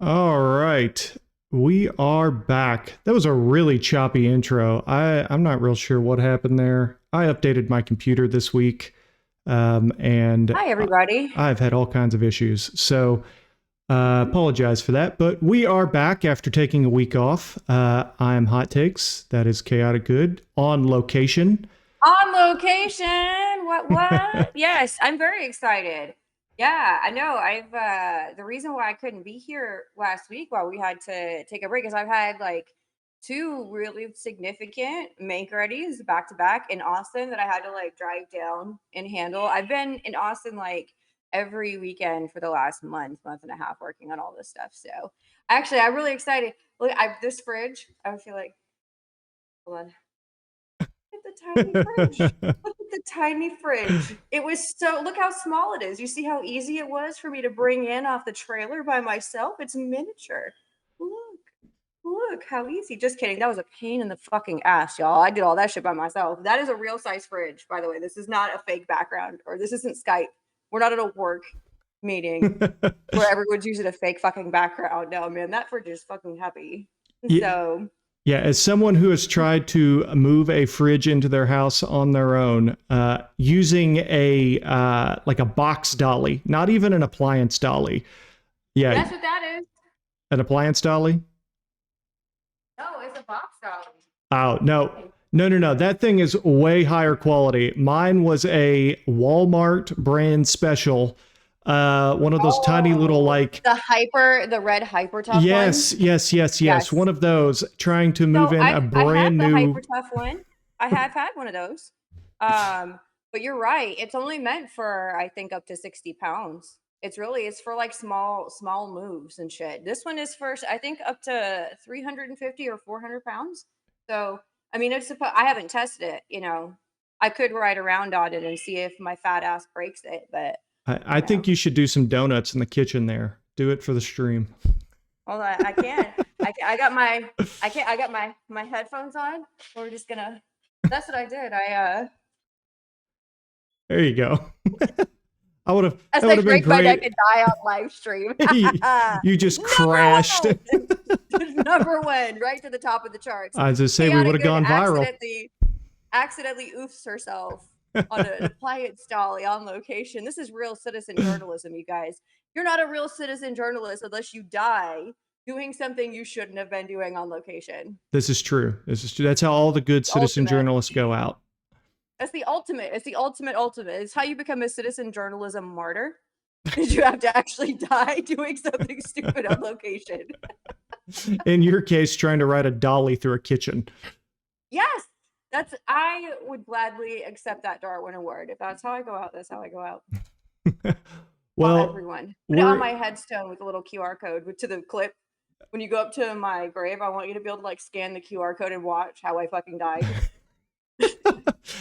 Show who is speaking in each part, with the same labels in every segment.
Speaker 1: All right. We are back. That was a really choppy intro. I'm not real sure what happened there. I updated my computer this week, and
Speaker 2: Hi, everybody.
Speaker 1: I've had all kinds of issues. So apologize for that. But we are back after taking a week off. I am Hot Takes. That is Chaotic Good on location.
Speaker 2: On location. What? Yes, I'm very excited. Yeah, I know. The reason why I couldn't be here last week while we had to take a break is I've had like two really significant make readies back to back in Austin that I had to like drive down and handle. I've been in Austin like every weekend for the last month and a half working on all this stuff. So actually I'm really excited. Look, I this fridge, I feel like hold on. At the tiny fridge. Look at the tiny fridge. It was so look how small it is. You see how easy it was for me to bring in off the trailer by myself? It's miniature. Look. Look how easy. Just kidding. That was a pain in the fucking ass, y'all. I did all that shit by myself. That is a real size fridge, by the way. This is not a fake background or this isn't Skype. We're not at a work meeting where everyone's using a fake fucking background. No, man, that fridge is fucking heavy.
Speaker 1: Yeah,
Speaker 2: So
Speaker 1: yeah, as someone who has tried to move a fridge into their house on their own, using a like a box dolly, not even an appliance dolly. Yeah,
Speaker 2: that's what that is.
Speaker 1: an appliance dolly.
Speaker 2: No, it's a box dog.
Speaker 1: Oh no, no. That thing is way higher quality. Mine was a Walmart brand special. One of those tiny little
Speaker 2: Oh,
Speaker 1: like.
Speaker 2: the red hyper tough one.
Speaker 1: Yes.
Speaker 2: Yes.
Speaker 1: One of those trying to move
Speaker 2: So
Speaker 1: in a
Speaker 2: I had
Speaker 1: brand
Speaker 2: the
Speaker 1: new.
Speaker 2: hyper tough one. I have had one of those. But you're right. It's only meant for I think up to 60 pounds. It's for like small moves and shit. This one is for I think up to 350 or 400 pounds. So I mean I haven't tested it, you know. I could ride around on it and see if my fat ass breaks it, but
Speaker 1: I
Speaker 2: you
Speaker 1: think
Speaker 2: know.
Speaker 1: you should do some donuts in the kitchen there. Do it for the stream.
Speaker 2: Hold on, I can't. I got my I can't I got my headphones on. We're just gonna that's what I did.
Speaker 1: There you go. I would have.
Speaker 2: As
Speaker 1: That would
Speaker 2: I
Speaker 1: have been
Speaker 2: break my neck
Speaker 1: great.
Speaker 2: and die on live stream.
Speaker 1: You just
Speaker 2: Number
Speaker 1: crashed.
Speaker 2: one. Number one, right to the top of the charts.
Speaker 1: I was just say we would
Speaker 2: Chaotic
Speaker 1: have
Speaker 2: Good
Speaker 1: gone viral.
Speaker 2: accidentally oofs herself on an appliance dolly on location. This is real citizen journalism, you guys. You're not a real citizen journalist unless you die doing something you shouldn't have been doing on location.
Speaker 1: This is true. This is true. That's how all the good citizen
Speaker 2: Ultimate.
Speaker 1: journalists go out.
Speaker 2: That's the ultimate. It's the ultimate. It's how you become a citizen journalism martyr. Did you have to actually die doing something stupid on location?
Speaker 1: In your case, trying to ride a dolly through a kitchen.
Speaker 2: Yes, I would gladly accept that Darwin Award. If that's how I go out, that's how I go out. Tell
Speaker 1: Well,
Speaker 2: everyone. Put it on
Speaker 1: we're
Speaker 2: my headstone with a little QR code to the clip. When you go up to my grave, I want you to be able to like scan the QR code and watch how I fucking died.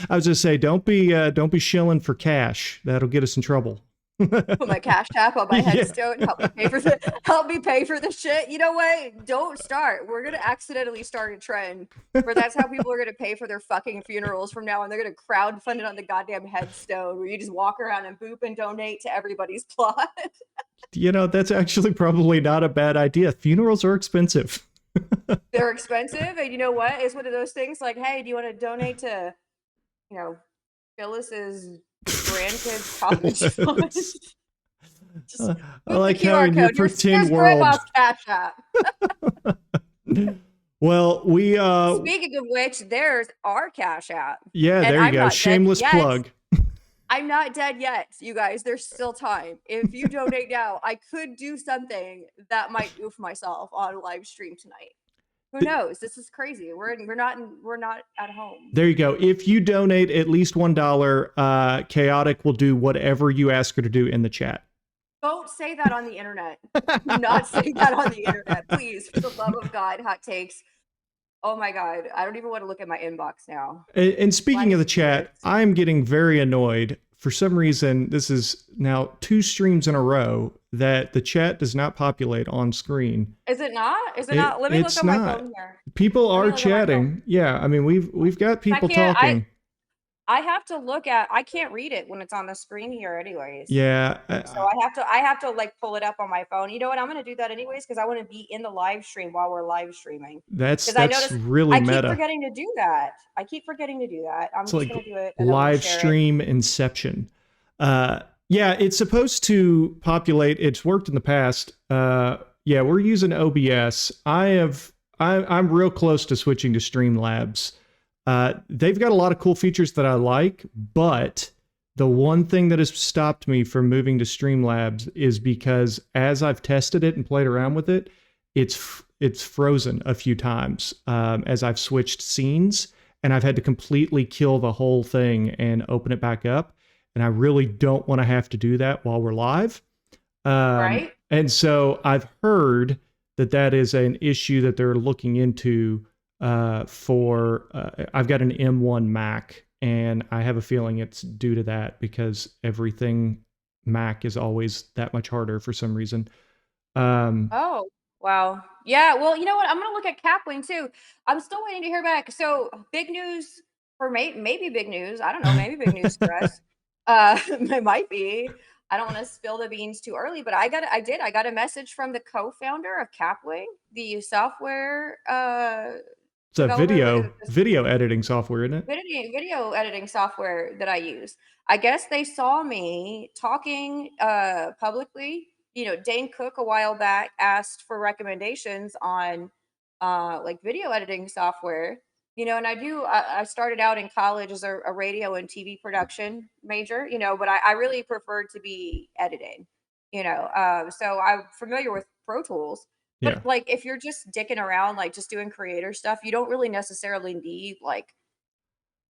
Speaker 1: I was just say, don't be shilling for cash. That'll get us in trouble.
Speaker 2: Put my cash app on my
Speaker 1: Yeah.
Speaker 2: headstone. Help me pay for the shit. You know what? Don't start. We're gonna accidentally start a trend where that's how people are gonna pay for their fucking funerals from now on. They're gonna crowdfund it on the goddamn headstone where you just walk around and boop and donate to everybody's plot.
Speaker 1: That's actually probably not a bad idea. Funerals are expensive.
Speaker 2: They're expensive, and you know what? It's one of those things like, hey, do you want to donate to, you know, Phyllis's grandkids college fund? Just
Speaker 1: I
Speaker 2: boop the
Speaker 1: like how
Speaker 2: QR
Speaker 1: in your
Speaker 2: code.
Speaker 1: pretend
Speaker 2: Here's
Speaker 1: world.
Speaker 2: Grandma's Cash App.
Speaker 1: Well, we
Speaker 2: Speaking of which, there's our Cash App.
Speaker 1: yeah,
Speaker 2: And
Speaker 1: there you
Speaker 2: I'm
Speaker 1: go.
Speaker 2: not dead
Speaker 1: Shameless
Speaker 2: yet.
Speaker 1: plug.
Speaker 2: I'm not dead yet, you guys. There's still time. If you donate now, I could do something that might goof myself on live stream tonight. Who knows? This is crazy. We're not at home.
Speaker 1: There you go. If you donate at least $1, Chaotic will do whatever you ask her to do in the chat.
Speaker 2: Don't say that on the internet. Do not say that on the internet, please. For the love of God, hot takes. Oh my God. I don't even want to look at my inbox now.
Speaker 1: And speaking
Speaker 2: Why
Speaker 1: of the
Speaker 2: is
Speaker 1: chat,
Speaker 2: this?
Speaker 1: I'm getting very annoyed. For some reason, this is now 2 streams in a row that the chat does not populate on screen.
Speaker 2: Is it not? Is it not? Let me look
Speaker 1: It's
Speaker 2: on my
Speaker 1: not.
Speaker 2: phone here.
Speaker 1: People
Speaker 2: Let me
Speaker 1: are
Speaker 2: look at my phone.
Speaker 1: chatting. Yeah, I mean we've got
Speaker 2: I
Speaker 1: people
Speaker 2: can't.
Speaker 1: talking.
Speaker 2: I have to look at I can't read it when it's on the screen here anyways.
Speaker 1: Yeah,
Speaker 2: So I have to, like, pull it up on my phone. You know what? I'm gonna do that anyways because I wanna be in the live stream while we're live streaming.
Speaker 1: that's
Speaker 2: Because I
Speaker 1: that's
Speaker 2: noticed
Speaker 1: really
Speaker 2: I keep
Speaker 1: meta.
Speaker 2: forgetting to do that. I keep forgetting to do that. I'm
Speaker 1: It's
Speaker 2: just
Speaker 1: like
Speaker 2: gonna do it, and I'm gonna
Speaker 1: live
Speaker 2: share it.
Speaker 1: stream inception. Yeah, it's supposed to populate. It's worked in the past. Yeah, we're using OBS. I'm real close to switching to Streamlabs. They've got a lot of cool features that I like, but the one thing that has stopped me from moving to Streamlabs is because as I've tested it and played around with it, it's frozen a few times as I've switched scenes, and I've had to completely kill the whole thing and open it back up. And I really don't want to have to do that while we're live.
Speaker 2: Right?
Speaker 1: And so I've heard that that is an issue that they're looking into for. I've got an M1 Mac, and I have a feeling it's due to that because everything Mac is always that much harder for some reason. Um,
Speaker 2: Oh, wow. Yeah, well, you know what? I'm gonna look at Capwing too. I'm still waiting to hear back. So, big news for maybe big news. I don't know, maybe big news for us. It might be. I don't want to spill the beans too early, but I got a message from the co-founder of Capwing, the software
Speaker 1: it's a
Speaker 2: developer,
Speaker 1: video editing software, isn't it?
Speaker 2: video editing software that I use. I guess they saw me talking publicly. You know, Dane Cook a while back asked for recommendations on like video editing software. You know, and I started out in college as a radio and TV production major, you know, but I really preferred to be editing, you know. So I'm familiar with Pro Tools, but,
Speaker 1: Yeah.
Speaker 2: like, if you're just dicking around, like, just doing creator stuff, you don't really necessarily need, like,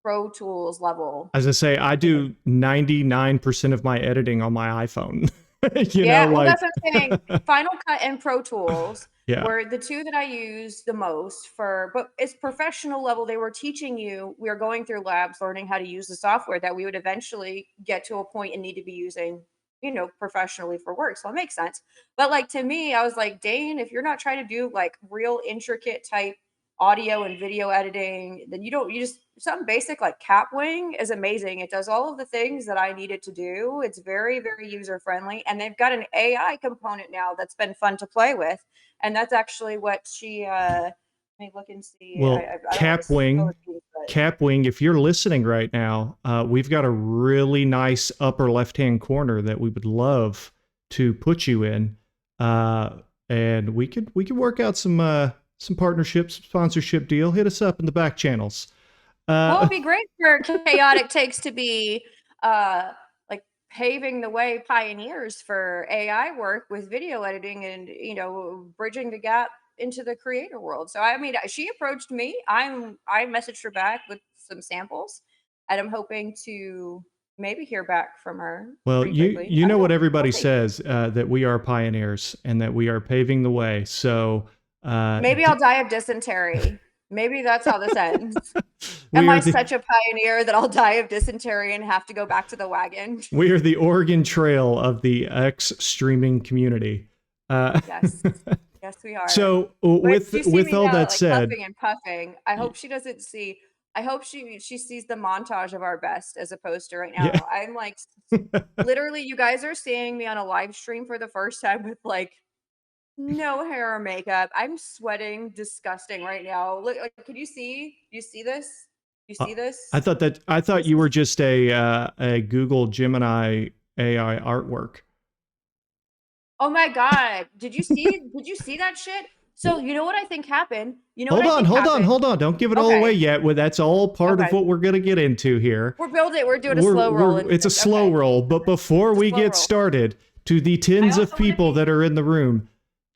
Speaker 2: Pro Tools level,
Speaker 1: As I say, I
Speaker 2: you know.
Speaker 1: do 99% of my editing on my iPhone. You know,
Speaker 2: Yeah, well,
Speaker 1: like
Speaker 2: that's what I'm saying. Final Cut and Pro Tools
Speaker 1: yeah.
Speaker 2: were the 2 that I use the most for but it's professional level. They were teaching you we are going through labs learning how to use the software that we would eventually get to a point and need to be using, you know, professionally for work, so it makes sense. But, like, to me, I was like, "Dane, if you're not trying to do, like, real intricate type audio and video editing, then you just something basic like Capwing is amazing. It does all of the things that I need it to do. It's very, very user friendly, and they've got an AI component now that's been fun to play with. And that's actually what she. Let me look and see.
Speaker 1: Well,
Speaker 2: I don't want to spill the beans, but
Speaker 1: Capwing, if you're listening right now, we've got a really nice upper left-hand corner that we would love to put you in, and we could work out some partnerships, sponsorship deal. Hit us up in the back channels.
Speaker 2: well,
Speaker 1: Uh,
Speaker 2: it'd be great for chaotic takes to be like paving the way pioneers for AI work with video editing and you know bridging the gap into the creator world. So I mean, she approached me. I messaged her back with some samples, and I'm hoping to maybe hear back from her
Speaker 1: well,
Speaker 2: pretty
Speaker 1: you
Speaker 2: quickly.
Speaker 1: you
Speaker 2: I
Speaker 1: know
Speaker 2: don't
Speaker 1: what
Speaker 2: know. We'll
Speaker 1: everybody
Speaker 2: see.
Speaker 1: says that we are pioneers and that we are paving the way. So
Speaker 2: Maybe I'll die of dysentery. Maybe that's how this ends. Am
Speaker 1: we are
Speaker 2: I
Speaker 1: the
Speaker 2: such a pioneer that I'll die of dysentery and have to go back to the wagon?
Speaker 1: we are the Oregon Trail of the X streaming community. Uh,
Speaker 2: Yes. Yes, we are.
Speaker 1: so
Speaker 2: But you see
Speaker 1: with
Speaker 2: me
Speaker 1: all
Speaker 2: now,
Speaker 1: that
Speaker 2: like,
Speaker 1: said,
Speaker 2: huffing and puffing. I hope she doesn't see I hope she sees the montage of our best as a poster right
Speaker 1: yeah.
Speaker 2: now. I'm, like, literally, you guys are seeing me on a live stream for the first time with, like, no hair or makeup. I'm sweating disgusting right now. Look, like, could you see? You see this? You
Speaker 1: Uh,
Speaker 2: see this?
Speaker 1: I thought
Speaker 2: This
Speaker 1: you were
Speaker 2: is
Speaker 1: just a Google Gemini AI artwork.
Speaker 2: Oh my god. Did you see that shit? So, you know what I think happened? You know what
Speaker 1: Hold
Speaker 2: I
Speaker 1: on,
Speaker 2: think
Speaker 1: hold on,
Speaker 2: happened?
Speaker 1: hold on. Don't give it all away
Speaker 2: Okay.
Speaker 1: yet. Well, that's all part of
Speaker 2: Okay.
Speaker 1: what we're going to get into here.
Speaker 2: We're doing a slow roll into
Speaker 1: It's a
Speaker 2: this.
Speaker 1: slow
Speaker 2: Okay.
Speaker 1: roll, but before
Speaker 2: It's a
Speaker 1: we
Speaker 2: slow
Speaker 1: get
Speaker 2: roll.
Speaker 1: started, to the
Speaker 2: I
Speaker 1: tens of
Speaker 2: also want to
Speaker 1: people
Speaker 2: be
Speaker 1: that are in the room,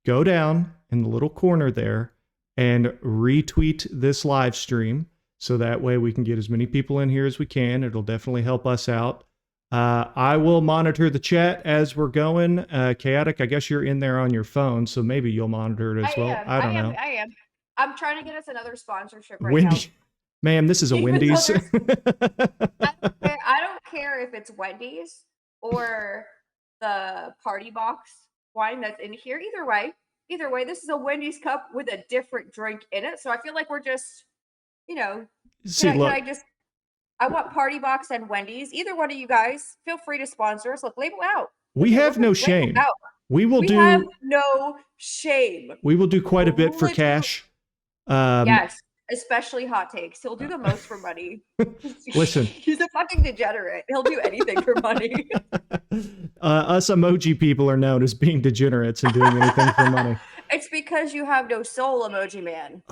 Speaker 1: go down in the little corner there and retweet this live stream so that way we can get as many people in here as we can. It'll definitely help us out. I will monitor the chat as we're going. Chaotic, I guess you're in there on your phone, so maybe you'll monitor it
Speaker 2: I
Speaker 1: as well.
Speaker 2: am.
Speaker 1: I
Speaker 2: I
Speaker 1: don't
Speaker 2: am.
Speaker 1: know.
Speaker 2: I am. I'm trying to get us another sponsorship right now.
Speaker 1: Wendy, ma'am, this is a
Speaker 2: Even though
Speaker 1: Wendy's.
Speaker 2: there's I don't care if it's Wendy's or the party box wine that's in here. Either way, this is a Wendy's cup with a different drink in it. So I feel like we're just, you know,
Speaker 1: See,
Speaker 2: can I
Speaker 1: look,
Speaker 2: just I want Party Box and Wendy's. Either one of you guys, feel free to sponsor us. Look, label out.
Speaker 1: We have no
Speaker 2: Label
Speaker 1: shame.
Speaker 2: out.
Speaker 1: We will
Speaker 2: We have
Speaker 1: do
Speaker 2: no shame.
Speaker 1: we will do quite a bit for
Speaker 2: Literally.
Speaker 1: cash.
Speaker 2: Yes, especially hot takes. He'll do the most for money.
Speaker 1: Listen.
Speaker 2: He's a fucking degenerate. He'll do anything for money.
Speaker 1: Us emoji people are known as being degenerates and doing anything for money.
Speaker 2: It's because you have no soul, emoji man.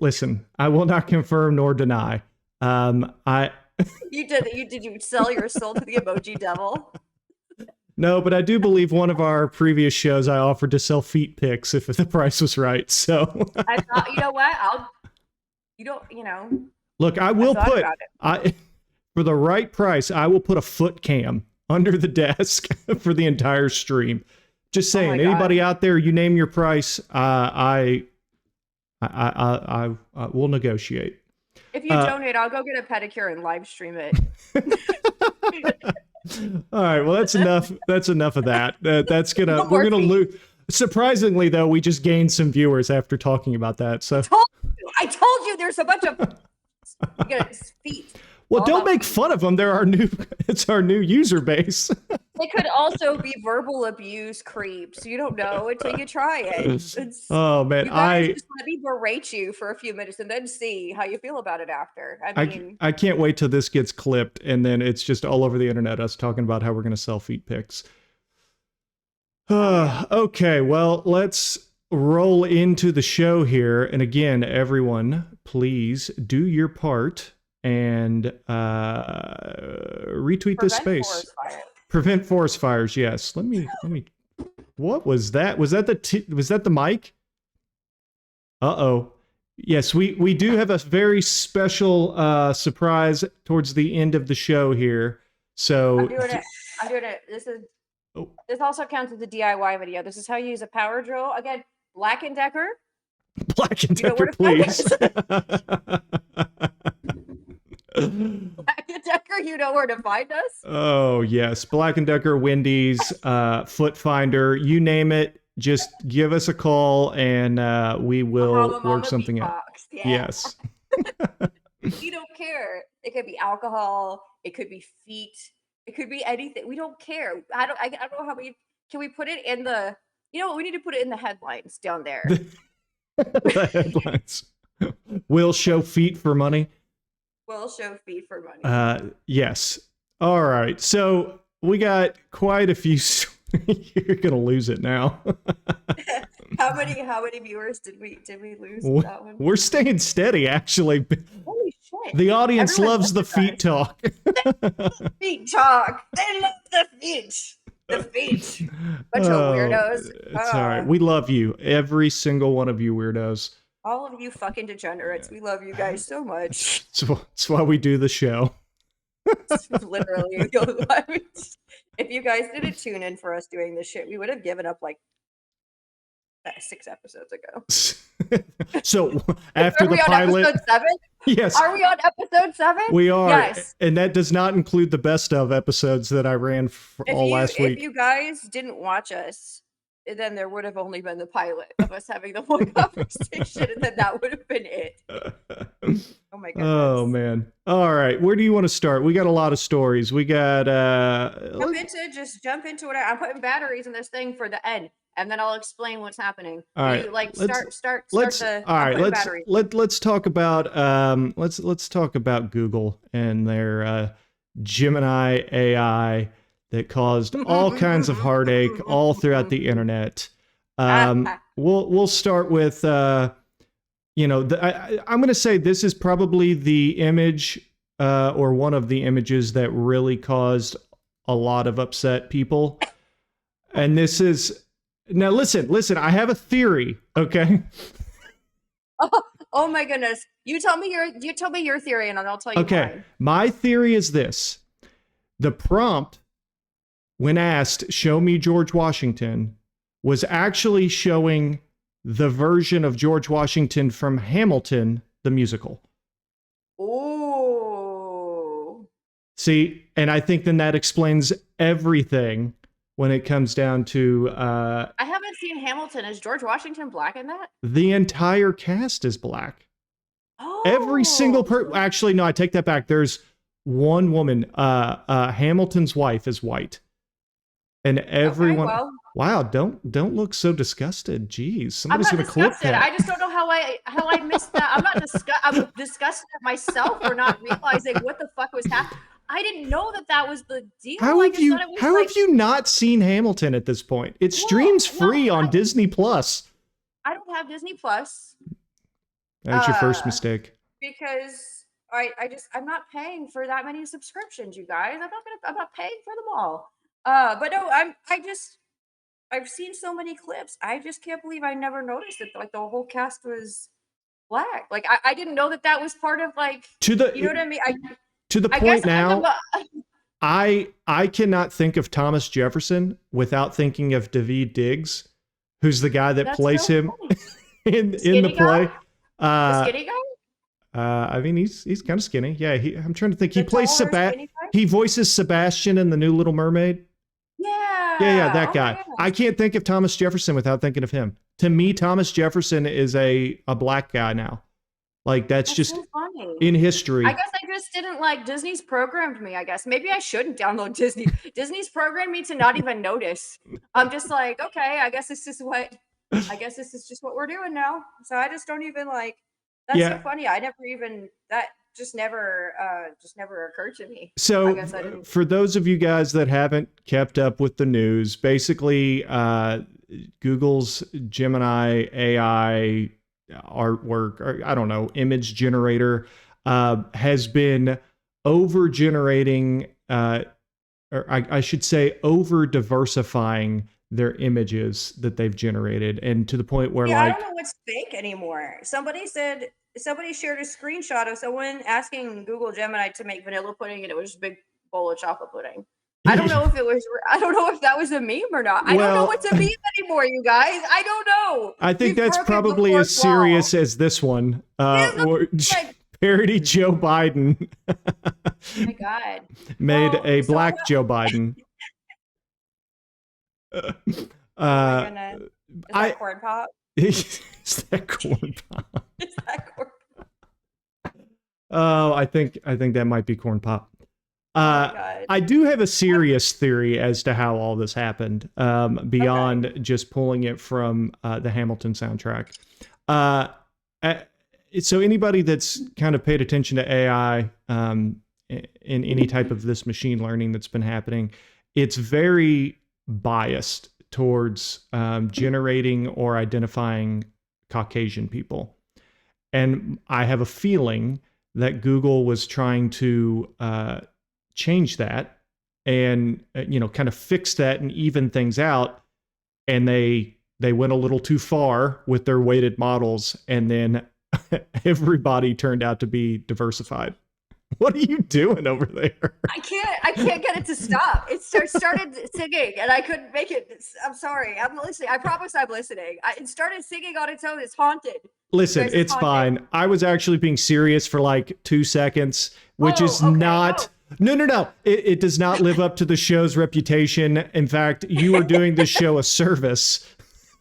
Speaker 1: Listen, I will not confirm nor deny.
Speaker 2: Did you sell your soul to the emoji devil?
Speaker 1: No, but I do believe one of our previous shows I offered to sell feet pics if the price was right. So
Speaker 2: I thought, you know what?
Speaker 1: Look, I will put for the right price, I will put a foot cam under the desk for the entire stream. Just saying, anybody out there, you name your price, I will negotiate.
Speaker 2: If you donate, I'll go get a pedicure and live stream it.
Speaker 1: All right, well that's enough. That's enough of that. We're gonna lose. Surprisingly, though, we just gained some viewers after talking about that. So
Speaker 2: I told you there's a bunch of feet.
Speaker 1: Well, don't make fun of them. It's our new user base.
Speaker 2: They could also be verbal abuse creeps. You don't know until you try it.
Speaker 1: Oh man,
Speaker 2: just let me berate you for a few minutes and then see how you feel about it after.
Speaker 1: I can't wait till this gets clipped and then it's just all over the internet us talking about how we're gonna sell feet pics. Okay, well, let's roll into the show here. And again, everyone, please do your part and retweet this space. Prevent forest fires. Yes. Let me. What was that? Was that the mic? Uh-oh. Yes, we do have a very special surprise towards the end of the show here. So
Speaker 2: I'm doing it. This also counts as a DIY video. This is how you use a power drill. Again, Black & Decker.
Speaker 1: Black & Decker, please.
Speaker 2: Black & Decker, you know where to find us.
Speaker 1: Oh, yes. Black & Decker, Wendy's, Foot Finder, you name it. Just give us a call and we will work something out.
Speaker 2: Yeah.
Speaker 1: Yes.
Speaker 2: We don't care. It could be alcohol. It could be feet. It could be anything. We don't care. I don't know how can we put it in the, we need to put it in the headlines down there.
Speaker 1: The headlines. We'll show feet for money.
Speaker 2: We'll show feet for money.
Speaker 1: Yes. All right. So we got quite a few. You're gonna lose it now.
Speaker 2: How many viewers did we lose with that one?
Speaker 1: We're staying steady, actually.
Speaker 2: Holy shit!
Speaker 1: The audience loves the feet talk.
Speaker 2: Feet talk. They love the feet. The feet. Bunch of weirdos.
Speaker 1: It's all right. We love you, every single one of you weirdos.
Speaker 2: All of you fucking degenerates. We love you guys so much.
Speaker 1: That's why we do the show.
Speaker 2: Literally. If you guys didn't tune in for us doing this shit, we would have given up like 6 episodes ago.
Speaker 1: So after the pilot,
Speaker 2: episode 7?
Speaker 1: Yes.
Speaker 2: Are we on episode 7?
Speaker 1: We are.
Speaker 2: Yes.
Speaker 1: And that does not include the best of episodes that I ran for last week.
Speaker 2: If you guys didn't watch us, then there would have only been the pilot of us having the one conversation, and then that would have been it. Oh my goodness.
Speaker 1: Oh man. All right. Where do you want to start? We got a lot of stories. We got
Speaker 2: jump into it. I'm putting batteries in this thing for the end, and then I'll explain what's happening.
Speaker 1: All right. Let's talk about let's talk about Google and their Gemini AI that caused all kinds of heartache all throughout the internet. We'll start with I'm going to say this is probably the image or one of the images that really caused a lot of upset people. And this is now listen, I have a theory, okay?
Speaker 2: Oh my goodness. You tell me your theory and I'll tell you
Speaker 1: Okay.
Speaker 2: mine.
Speaker 1: My theory is this. The prompt when asked, show me George Washington, was actually showing the version of George Washington from Hamilton, the musical.
Speaker 2: Oh.
Speaker 1: See, and I think then that explains everything when it comes down to...
Speaker 2: I haven't seen Hamilton. Is George Washington black in that?
Speaker 1: The entire cast is black.
Speaker 2: Oh.
Speaker 1: Every single
Speaker 2: Oh,
Speaker 1: actually, no, I take that back. There's one woman, Hamilton's wife is white. And
Speaker 2: okay.
Speaker 1: everyone,
Speaker 2: Well,
Speaker 1: wow, don't look so disgusted. Jeez,
Speaker 2: I'm
Speaker 1: somebody's
Speaker 2: not
Speaker 1: gonna clip
Speaker 2: disgusted.
Speaker 1: that.
Speaker 2: I just don't know how I missed that. I'm disgusted at myself for not realizing what the fuck was happening. I didn't know that that was the deal. I just thought it was
Speaker 1: How have
Speaker 2: like,
Speaker 1: you not seen Hamilton at this point? It streams
Speaker 2: well,
Speaker 1: free on Disney Plus.
Speaker 2: I don't have Disney Plus.
Speaker 1: That was your first
Speaker 2: Uh,
Speaker 1: mistake.
Speaker 2: because I'm not paying for that many subscriptions, you guys. I'm not paying for them all. But no, I've seen so many clips. I just can't believe I never noticed that like the whole cast was black. Like I didn't know that that was part of like,
Speaker 1: To
Speaker 2: you know
Speaker 1: the
Speaker 2: what I mean?
Speaker 1: to the
Speaker 2: I guess
Speaker 1: point now, I cannot think of Thomas Jefferson without thinking of Daveed Diggs, who's the guy that
Speaker 2: that's
Speaker 1: plays
Speaker 2: so
Speaker 1: him
Speaker 2: funny. The
Speaker 1: in the
Speaker 2: skinny guy,
Speaker 1: play.
Speaker 2: the
Speaker 1: Uh,
Speaker 2: skinny guy,
Speaker 1: I mean, he's kind of skinny. Yeah, I'm trying to think. He
Speaker 2: the
Speaker 1: plays
Speaker 2: tall hair skinny guy.
Speaker 1: He voices Sebastian in the New Little Mermaid. Yeah,
Speaker 2: Yeah.
Speaker 1: that
Speaker 2: Oh my
Speaker 1: guy. I
Speaker 2: goodness.
Speaker 1: can't think of Thomas Jefferson without thinking of him. To me, Thomas Jefferson is a black guy now. Like that's
Speaker 2: That's
Speaker 1: just
Speaker 2: so funny.
Speaker 1: in
Speaker 2: I
Speaker 1: history.
Speaker 2: guess I just didn't like Disney's programmed me, I guess. Maybe I shouldn't download Disney. Disney's programmed me to not even notice. I'm just like, okay, I guess this is just what we're doing now. So I just don't even like that's so
Speaker 1: Yeah.
Speaker 2: funny. I never even that just never occurred to me. I
Speaker 1: So
Speaker 2: guess I didn't.
Speaker 1: for those of you guys that haven't kept up with the news, basically Google's Gemini AI artwork, or I don't know, image generator has been over generating, or I should say, over diversifying their images that they've generated, and to the point where
Speaker 2: Yeah, I don't
Speaker 1: like
Speaker 2: know what's fake anymore. Somebody shared a screenshot of someone asking Google Gemini to make vanilla pudding, and it was just a big bowl of chocolate pudding. I don't know if it was. I don't know if that was a meme or not. I don't know
Speaker 1: well,
Speaker 2: what's a meme anymore, you guys. I don't know.
Speaker 1: I think
Speaker 2: We've
Speaker 1: that's
Speaker 2: broken the
Speaker 1: probably
Speaker 2: fourth
Speaker 1: as
Speaker 2: wall.
Speaker 1: serious as this one.
Speaker 2: It is like,
Speaker 1: Parody Joe Biden
Speaker 2: oh my god.
Speaker 1: made
Speaker 2: Well,
Speaker 1: a
Speaker 2: so
Speaker 1: black Joe Biden.
Speaker 2: oh my
Speaker 1: Uh,
Speaker 2: goodness, is that
Speaker 1: I
Speaker 2: corn pop?
Speaker 1: is that corn pop?
Speaker 2: Is that corn?
Speaker 1: Oh, I think that might be corn pop.
Speaker 2: Oh my
Speaker 1: Uh,
Speaker 2: god.
Speaker 1: I do have a serious theory as to how all this happened,
Speaker 2: Okay.
Speaker 1: beyond just pulling it from the Hamilton soundtrack. Uh, uh, so anybody that's kind of paid attention to AI in any type of this machine learning that's been happening, it's very biased towards generating or identifying Caucasian people. And I have a feeling that Google was trying to change that and kind of fix that and even things out, and they went a little too far with their weighted models, and then everybody turned out to be diversified. What are you doing over there?
Speaker 2: I can't get it to stop. Started singing and I couldn't make it. I'm sorry. I'm listening. I promise I'm listening. It started singing on its own. It's haunted. You
Speaker 1: Listen,
Speaker 2: guys, it's
Speaker 1: it's
Speaker 2: haunted.
Speaker 1: fine. I was actually being serious for like 2 seconds, which
Speaker 2: Oh,
Speaker 1: is
Speaker 2: okay.
Speaker 1: not.
Speaker 2: No.
Speaker 1: No, no, no. It does not live up to the show's reputation. In fact, you are doing the show a service.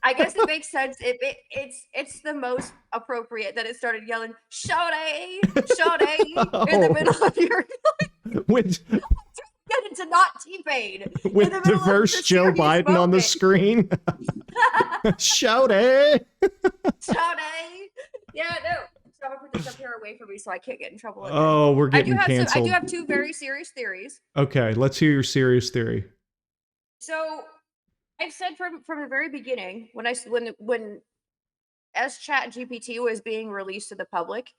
Speaker 2: I guess it makes sense. It's the most appropriate that it started yelling "Shawty, Shawty" in the
Speaker 1: Oh,
Speaker 2: middle of your
Speaker 1: with
Speaker 2: get into not T-Pain in the
Speaker 1: with
Speaker 2: middle of
Speaker 1: diverse
Speaker 2: the
Speaker 1: Joe
Speaker 2: serious
Speaker 1: Biden on the
Speaker 2: moment.
Speaker 1: screen. Shout it.
Speaker 2: Shawty. Yeah, no. So I'm gonna put this up here away from me so I can't get in trouble again.
Speaker 1: Oh, we're
Speaker 2: I do
Speaker 1: getting
Speaker 2: have some. I do
Speaker 1: canceled.
Speaker 2: have two very serious theories.
Speaker 1: Okay, let's hear your serious theory.
Speaker 2: So I've said from the very beginning when when as Chat GPT was being released to the public,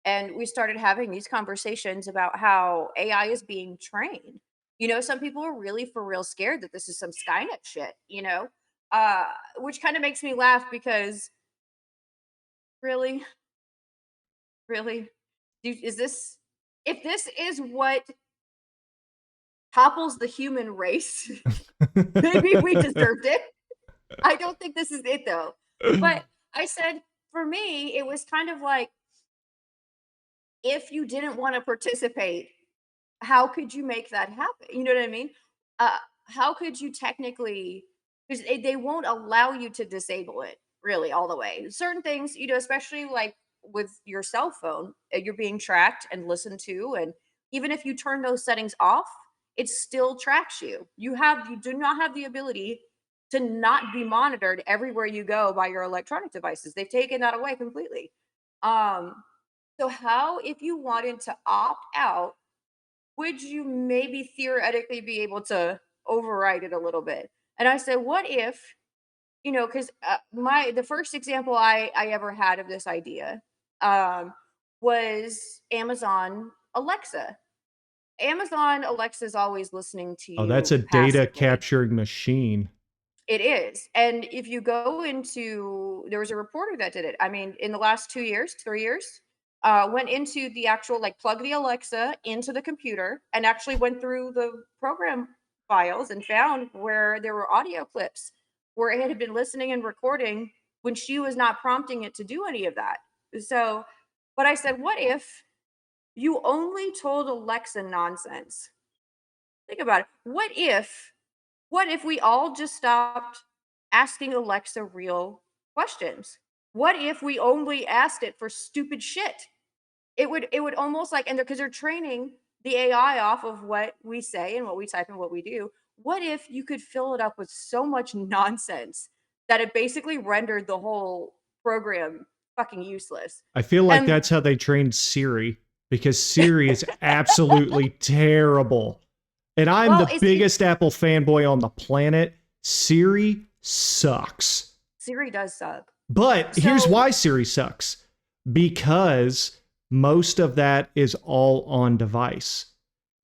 Speaker 2: and we started having these conversations about how AI is being trained. Some people are really for real scared that this is some Skynet shit. Uh, which kind of makes me laugh because really, really, is this if this is what topples the human race, maybe we deserved it. I don't think this is it though. But I said for me, it was kind of like if you didn't want to participate, how could you make that happen? You know what I mean? How could you technically, because they won't allow you to disable it really all the way. Certain things, especially like with your cell phone, you're being tracked and listened to, and even if you turn those settings off, it still tracks you. You do not have the ability to not be monitored everywhere you go by your electronic devices. They've taken that away completely. Um, so how, if you wanted to opt out, would you maybe theoretically be able to override it a little bit? And I said, what if, because my the first example I ever had of this idea um, was Amazon Alexa. Amazon Alexa is always listening to
Speaker 1: Oh, that's
Speaker 2: you
Speaker 1: a data
Speaker 2: passively.
Speaker 1: capturing machine.
Speaker 2: It is. And if you go there was a reporter that did it. I mean, in the last 2 years, 3 years, went into the actual, like, plug the Alexa into the computer and actually went through the program files and found where there were audio clips where it had been listening and recording when she was not prompting it to do any of that. So, but I said, what if you only told Alexa nonsense? Think about it. What if we all just stopped asking Alexa real questions? What if we only asked it for stupid shit? It would almost like, and because they're training the AI off of what we say and what we type and what we do. What if you could fill it up with so much nonsense that it basically rendered the whole program fucking useless?
Speaker 1: I feel like
Speaker 2: And
Speaker 1: that's how they trained Siri, because Siri is absolutely terrible. And I'm
Speaker 2: well,
Speaker 1: the
Speaker 2: it's
Speaker 1: biggest Apple fanboy on the planet. Siri sucks.
Speaker 2: Siri does suck.
Speaker 1: But here's
Speaker 2: So
Speaker 1: why Siri sucks, because most of that is all on device.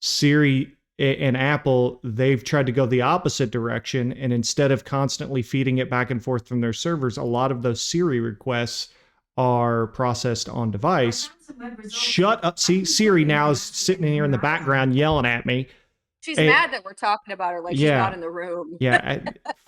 Speaker 1: Siri and Apple, they've tried to go the opposite direction. And instead of constantly feeding it back and forth from their servers, a lot of those Siri requests are processed on device. Shut up. See, Siri now is sitting here in the background yelling at me.
Speaker 2: she's
Speaker 1: And
Speaker 2: mad that we're talking about her like she's not
Speaker 1: yeah,
Speaker 2: in the room.
Speaker 1: yeah,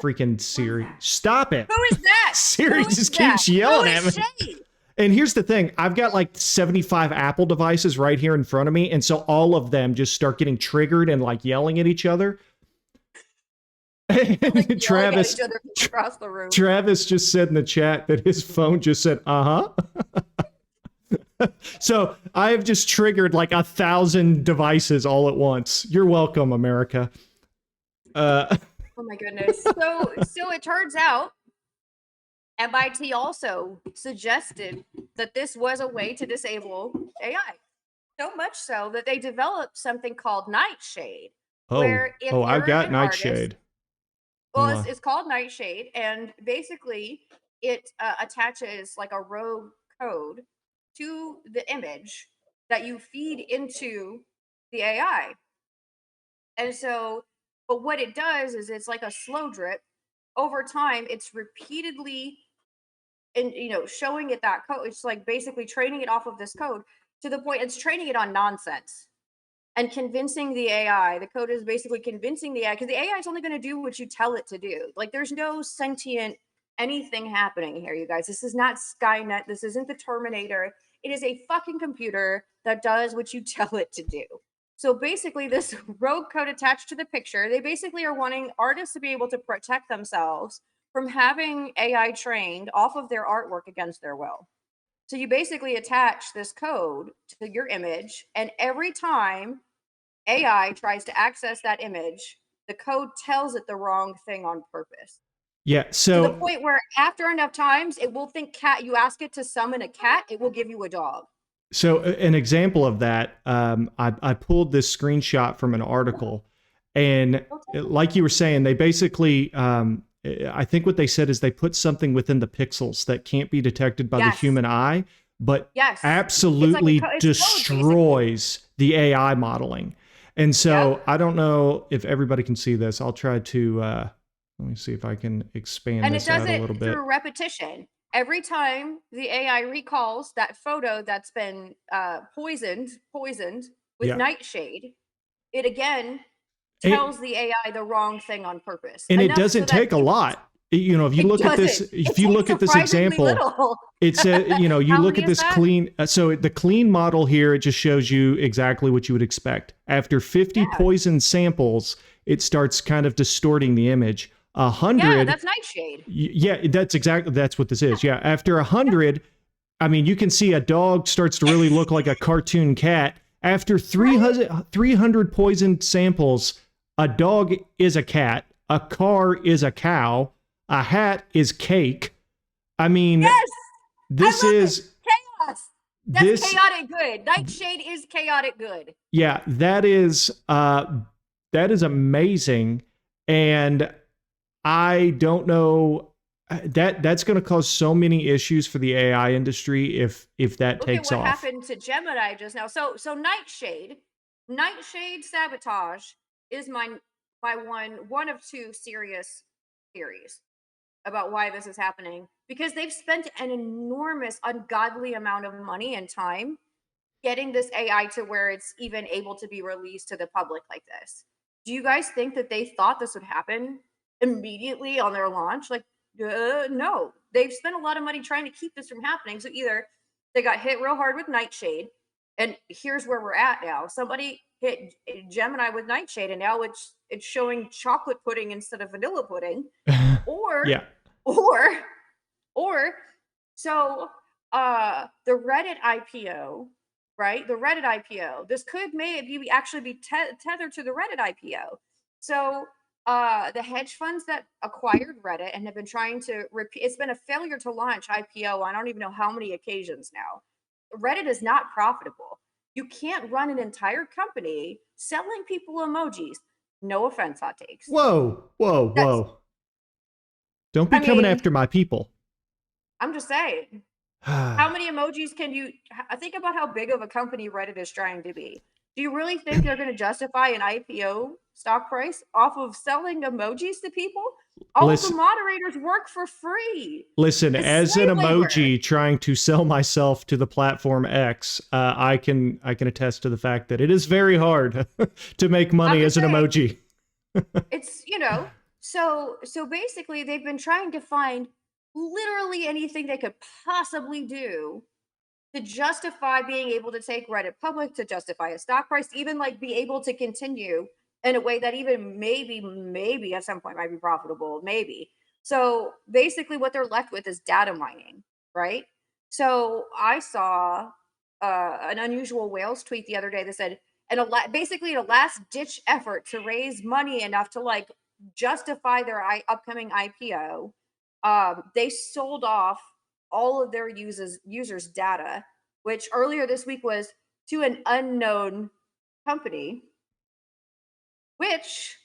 Speaker 1: freaking Siri. Stop it.
Speaker 2: Who is that?
Speaker 1: Siri
Speaker 2: Who is
Speaker 1: just
Speaker 2: that?
Speaker 1: keeps
Speaker 2: Who
Speaker 1: yelling at
Speaker 2: is
Speaker 1: me.
Speaker 2: she?
Speaker 1: And here's the thing, I've got like 75 Apple devices right here in front of me. And so all of them just start getting triggered and like yelling at each other.
Speaker 2: Like yelling at
Speaker 1: Travis,
Speaker 2: each other from across the room.
Speaker 1: Travis just said in the chat that his phone just said, uh-huh. So I've just triggered like 1,000 devices all at once. You're welcome, America.
Speaker 2: Oh my goodness. So it turns out MIT also suggested that this was a way to disable AI. So much so that they developed something called Nightshade, where if
Speaker 1: I've
Speaker 2: you're
Speaker 1: got
Speaker 2: an artist,
Speaker 1: Nightshade.
Speaker 2: well,
Speaker 1: Hold on.
Speaker 2: it's called Nightshade, and basically it attaches like a rogue code to the image that you feed into the AI. And so, but what it does is it's like a slow drip. Over time, it's repeatedly and showing it that code. It's like basically training it off of this code to the point it's training it on nonsense and convincing the AI. The code is basically convincing the AI because the AI is only going to do what you tell it to do. Like there's no sentient anything happening here, you guys. This is not Skynet. This isn't the Terminator. It is a fucking computer that does what you tell it to do. So basically, this rogue code attached to the picture, they basically are wanting artists to be able to protect themselves from having AI trained off of their artwork against their will. So you basically attach this code to your image, and every time AI tries to access that image, the code tells it the wrong thing on purpose.
Speaker 1: Yeah,
Speaker 2: To the
Speaker 1: so
Speaker 2: point where after enough times, it will think cat. You ask it to summon a cat, it will give you a dog.
Speaker 1: an example of that, I pulled this screenshot from an article, and like you were saying, they basically, I think what they said is they put something within the pixels that can't be detected by the
Speaker 2: Yes.
Speaker 1: human eye, but
Speaker 2: Yes.
Speaker 1: absolutely
Speaker 2: It's code,
Speaker 1: destroys the AI modeling. And so
Speaker 2: Yep.
Speaker 1: I don't know if everybody can see this. I'll try to, let me see if I can expand
Speaker 2: And it
Speaker 1: this
Speaker 2: does
Speaker 1: out a little
Speaker 2: it
Speaker 1: bit.
Speaker 2: through repetition. Every time the AI recalls that photo that's been poisoned with
Speaker 1: Yeah.
Speaker 2: Nightshade, it again
Speaker 1: And,
Speaker 2: tells the AI the wrong thing on purpose.
Speaker 1: and it
Speaker 2: Enough so
Speaker 1: doesn't
Speaker 2: that
Speaker 1: take a lot. You know, if you
Speaker 2: it
Speaker 1: look at this,
Speaker 2: doesn't.
Speaker 1: if
Speaker 2: It
Speaker 1: you
Speaker 2: takes
Speaker 1: look at this
Speaker 2: surprisingly
Speaker 1: example,
Speaker 2: little.
Speaker 1: it's a, you know, you
Speaker 2: How
Speaker 1: look
Speaker 2: many
Speaker 1: at
Speaker 2: is
Speaker 1: this
Speaker 2: that?
Speaker 1: clean. So the clean model here, it just shows you exactly what you would expect. After 50
Speaker 2: Yeah.
Speaker 1: poison samples, it starts kind of distorting the image.
Speaker 2: Yeah,
Speaker 1: 100,
Speaker 2: that's Nightshade.
Speaker 1: yeah, that's what this is. Yeah, after 100, I mean, you can see a dog starts to really look like a cartoon cat. After
Speaker 2: Right?
Speaker 1: 300 poisoned samples, a dog is a cat, a car is a cow, a hat is cake. I mean,
Speaker 2: Yes,
Speaker 1: this
Speaker 2: I love it.
Speaker 1: is
Speaker 2: Chaos. That's
Speaker 1: this
Speaker 2: chaotic good. Nightshade is chaotic good.
Speaker 1: yeah, that is amazing. And I don't know that's going to cause so many issues for the AI industry if that
Speaker 2: Look at
Speaker 1: takes
Speaker 2: what
Speaker 1: off.
Speaker 2: happened to Gemini just now. So Nightshade sabotage is my one of two serious theories about why this is happening, because they've spent an enormous, ungodly amount of money and time getting this AI to where it's even able to be released to the public like this. Do you guys think that they thought this would happen immediately on their launch? Like, no. They've spent a lot of money trying to keep this from happening. So either they got hit real hard with Nightshade, and here's where we're at now. Somebody hit Gemini with Nightshade, and now it's showing chocolate pudding instead of vanilla pudding, or
Speaker 1: Yeah.
Speaker 2: or or so the Reddit IPO, right? The Reddit IPO. This could maybe actually be tethered to the Reddit IPO. So the hedge funds that acquired Reddit and have been trying to repeat, it's been a failure to launch IPO. I don't even know how many occasions now. Reddit is not profitable. You can't run an entire company selling people emojis. No offense, hot takes.
Speaker 1: Whoa, whoa,
Speaker 2: That's,
Speaker 1: whoa. Don't be
Speaker 2: I
Speaker 1: coming
Speaker 2: mean,
Speaker 1: after my people.
Speaker 2: I'm just saying. How many emojis can you think about how big of a company Reddit is trying to be? Do you really think they're going to justify an IPO stock price off of selling emojis to people? All of the
Speaker 1: listen,
Speaker 2: moderators work for free.
Speaker 1: listen,
Speaker 2: It's
Speaker 1: as an
Speaker 2: slave labor.
Speaker 1: emoji trying to sell myself to the platform X, I can attest to the fact that it is very hard to make
Speaker 2: I'm
Speaker 1: money
Speaker 2: just
Speaker 1: as an
Speaker 2: saying,
Speaker 1: emoji.
Speaker 2: it's, so basically they've been trying to find literally anything they could possibly do to justify being able to take Reddit public, to justify a stock price, even like be able to continue in a way that even maybe at some point might be profitable, maybe. So basically, what they're left with is data mining, right? So I saw an unusual whales tweet the other day that said, and basically a last ditch effort to raise money enough to like justify their upcoming IPO, they sold off all of their users data, which earlier this week was to an unknown company, which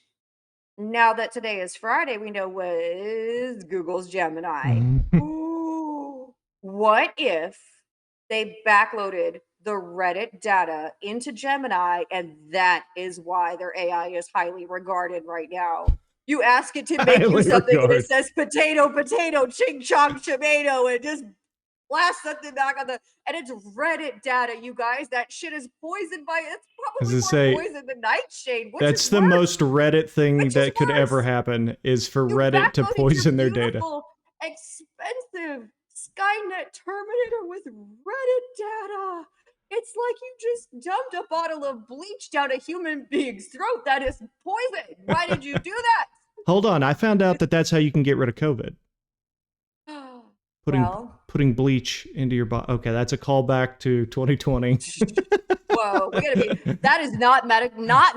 Speaker 2: now that today is Friday, we know was Google's Gemini. Ooh, what if they backloaded the Reddit data into Gemini, and that is why their AI is highly regarded right now? You ask it to make you
Speaker 1: Highly
Speaker 2: something, and it
Speaker 1: regard.
Speaker 2: says potato, potato, ching chong, tomato, and just blast something back on the, and it's Reddit data, you guys. That shit is poisoned by, it's
Speaker 1: As
Speaker 2: probably
Speaker 1: I
Speaker 2: more
Speaker 1: say,
Speaker 2: poison than Nightshade. Which is
Speaker 1: that's the
Speaker 2: worse?
Speaker 1: most Reddit thing
Speaker 2: Which is
Speaker 1: that could ever
Speaker 2: worse?
Speaker 1: happen is for
Speaker 2: You
Speaker 1: Reddit to
Speaker 2: backloaded your
Speaker 1: poison their data.
Speaker 2: beautiful, expensive Skynet Terminator with Reddit data. It's like you just dumped a bottle of bleach down a human being's throat. That is poison. Why did you do
Speaker 1: Hold on, I found out that that's how you can get rid of COVID.
Speaker 2: that?
Speaker 1: Putting
Speaker 2: Well,
Speaker 1: putting bleach into your body. Okay, that's a callback to 2020.
Speaker 2: whoa, we gotta be. That is not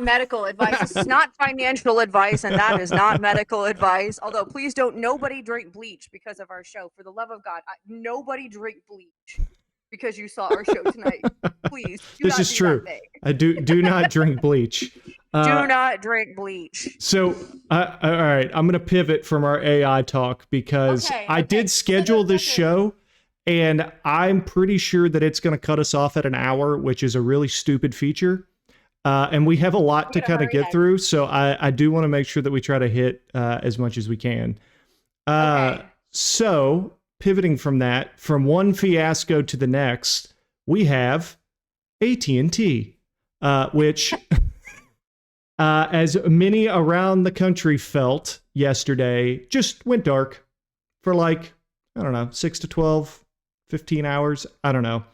Speaker 2: medical advice. This is not financial advice, and that is not medical advice. Although, please don't. Nobody drink bleach because of our show. For the love of God, nobody drink bleach because you saw our show tonight. Please do
Speaker 1: This
Speaker 2: not
Speaker 1: is
Speaker 2: do that
Speaker 1: true.
Speaker 2: thing.
Speaker 1: I do not drink bleach.
Speaker 2: Do not drink bleach.
Speaker 1: So, all right, I'm going to pivot from our AI talk because
Speaker 2: Okay,
Speaker 1: I
Speaker 2: okay.
Speaker 1: did schedule this show, and I'm pretty sure that it's going to cut us off at an hour, which is a really stupid feature. And we have a lot
Speaker 2: We
Speaker 1: to
Speaker 2: gotta
Speaker 1: kind of
Speaker 2: hurry
Speaker 1: get
Speaker 2: then.
Speaker 1: through, so I do want to make sure that we try to hit as much as we can.
Speaker 2: Okay.
Speaker 1: So, pivoting from that, from one fiasco to the next, we have AT&T, which as many around the country felt yesterday, just went dark for like, I don't know, 6 to 12, 15 hours. I don't know.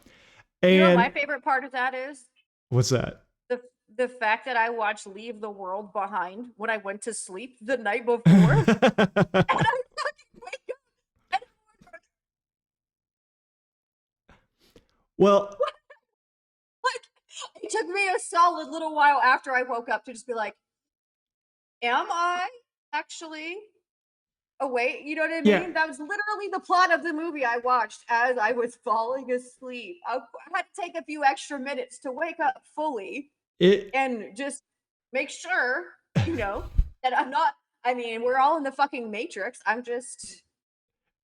Speaker 2: You know what my
Speaker 1: And
Speaker 2: favorite part of that is?
Speaker 1: what's that?
Speaker 2: The fact that I watched Leave the World Behind when I went to sleep the night before. And I fucking wake up.
Speaker 1: Well,
Speaker 2: Like, it took me a solid little while after I woke up to just be like, am I actually awake? You know what I
Speaker 1: yeah,
Speaker 2: mean? That was literally the plot of the movie I watched as I was falling asleep. I had to take a few extra minutes to wake up fully
Speaker 1: it
Speaker 2: and just make sure, you know, that I'm not. I mean, we're all in the fucking matrix. I'm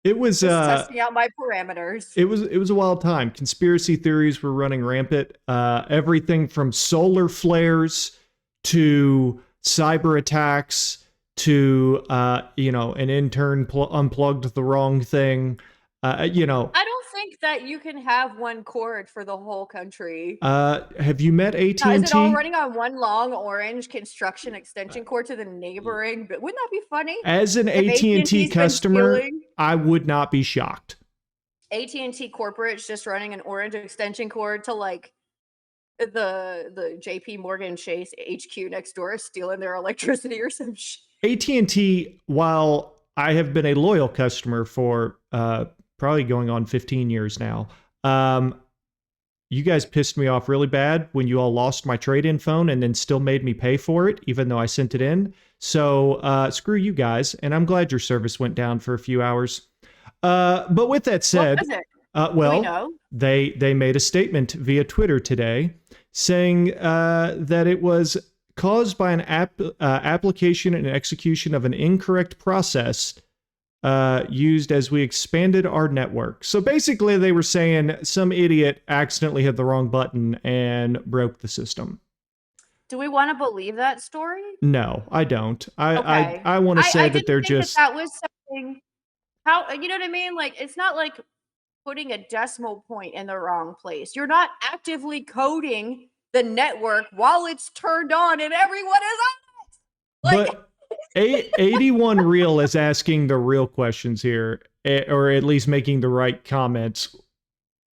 Speaker 1: it was
Speaker 2: just testing out my parameters.
Speaker 1: it was a wild time. Conspiracy theories were running rampant. Everything from solar flares to cyber attacks to an intern unplugged the wrong thing.
Speaker 2: I don't think that you can have one cord for the whole country.
Speaker 1: Have you met
Speaker 2: Now, is it all
Speaker 1: AT&T?
Speaker 2: running on one long orange construction extension cord to the neighboring? But wouldn't that be funny
Speaker 1: As an
Speaker 2: if
Speaker 1: AT&T
Speaker 2: AT&T's been
Speaker 1: customer,
Speaker 2: stealing
Speaker 1: I would not be shocked.
Speaker 2: AT&T corporate's just running an orange extension cord to like the JP Morgan Chase HQ next door, stealing their electricity or some shit.
Speaker 1: AT&T, while I have been a loyal customer for probably going on 15 years now, you guys pissed me off really bad when you all lost my trade-in phone and then still made me pay for it, even though I sent it in. So screw you guys, and I'm glad your service went down for a few hours. But with that
Speaker 2: What
Speaker 1: said,
Speaker 2: was it? Do we
Speaker 1: well,
Speaker 2: know?
Speaker 1: they made a statement via Twitter today saying that it was caused by an application and execution of an incorrect process used as we expanded our network. So basically, they were saying some idiot accidentally hit the wrong button and broke the system.
Speaker 2: Do we want to believe that story?
Speaker 1: No, I don't.
Speaker 2: Okay.
Speaker 1: I want to say
Speaker 2: I
Speaker 1: that
Speaker 2: didn't
Speaker 1: they're
Speaker 2: think that
Speaker 1: just
Speaker 2: that was something. How you know what I mean? Like it's not like putting a decimal point in the wrong place. You're not actively coding the network while it's turned on and everyone is on. Like
Speaker 1: But 81 Real is asking the real questions here, or at least making the right comments.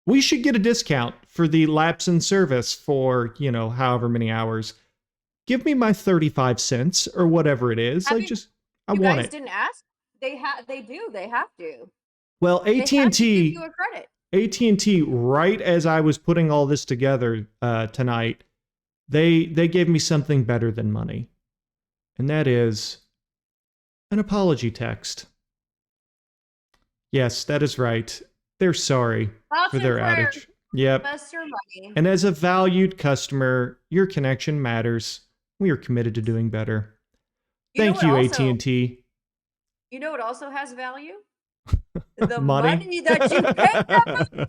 Speaker 1: We should get a discount for the lapse in service for, however many hours. Give me my 35 cents or whatever it is.
Speaker 2: have
Speaker 1: Like,
Speaker 2: you
Speaker 1: just, I
Speaker 2: you
Speaker 1: want
Speaker 2: guys
Speaker 1: it.
Speaker 2: didn't ask? They do. They have to.
Speaker 1: Well,
Speaker 2: They have to give you a credit.
Speaker 1: AT&T, right as I was putting all this together tonight, they gave me something better than money. And that is an apology text. Yes, that is right. They're sorry
Speaker 2: Thoughts
Speaker 1: for
Speaker 2: and
Speaker 1: their
Speaker 2: prayers.
Speaker 1: outage. Yep.
Speaker 2: Invest your money.
Speaker 1: And as a valued customer, your connection matters. We are committed to doing better.
Speaker 2: You know
Speaker 1: Thank
Speaker 2: what
Speaker 1: you,
Speaker 2: also
Speaker 1: AT&T.
Speaker 2: you know what also has value? The
Speaker 1: Money.
Speaker 2: money that you pay them.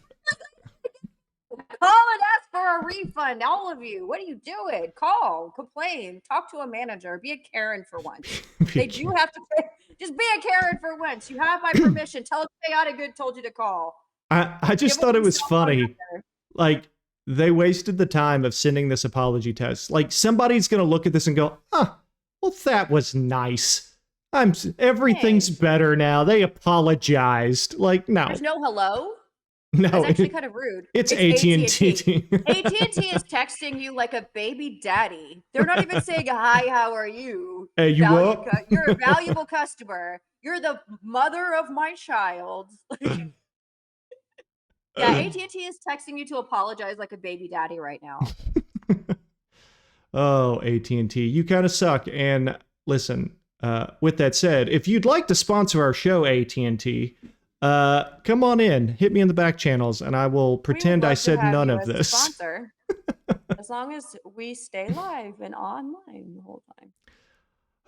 Speaker 2: Call and ask for a refund, all of you. What are you doing? Call, complain, talk to a manager, be a Karen for once. They do have to pay. Just be a Karen for once. You have my permission. Tell us Chaotic Good told you to call.
Speaker 1: I just
Speaker 2: Give them
Speaker 1: thought it
Speaker 2: the
Speaker 1: was
Speaker 2: cell phone
Speaker 1: funny.
Speaker 2: number.
Speaker 1: Like, they wasted the time of sending this apology test. Like, somebody's going to look at this and go, well, that was nice. Everything's
Speaker 2: Thanks.
Speaker 1: better now. They apologized. Like, no.
Speaker 2: There's no hello.
Speaker 1: No,
Speaker 2: That's actually kind of rude.
Speaker 1: it's
Speaker 2: AT&T.
Speaker 1: AT&T.
Speaker 2: AT&T is texting you like a baby daddy. They're not even saying hi, how are you?
Speaker 1: Hey, you up?
Speaker 2: You're a valuable customer. You're the mother of my child. Yeah, AT&T is texting you to apologize like a baby daddy right now.
Speaker 1: Oh, AT&T, you kind of suck. And listen, with that said, if you'd like to sponsor our show, AT&T, come on in, hit me in the back channels, and I will pretend I said none of this.
Speaker 2: Sponsor, as long as we stay live and online the whole time.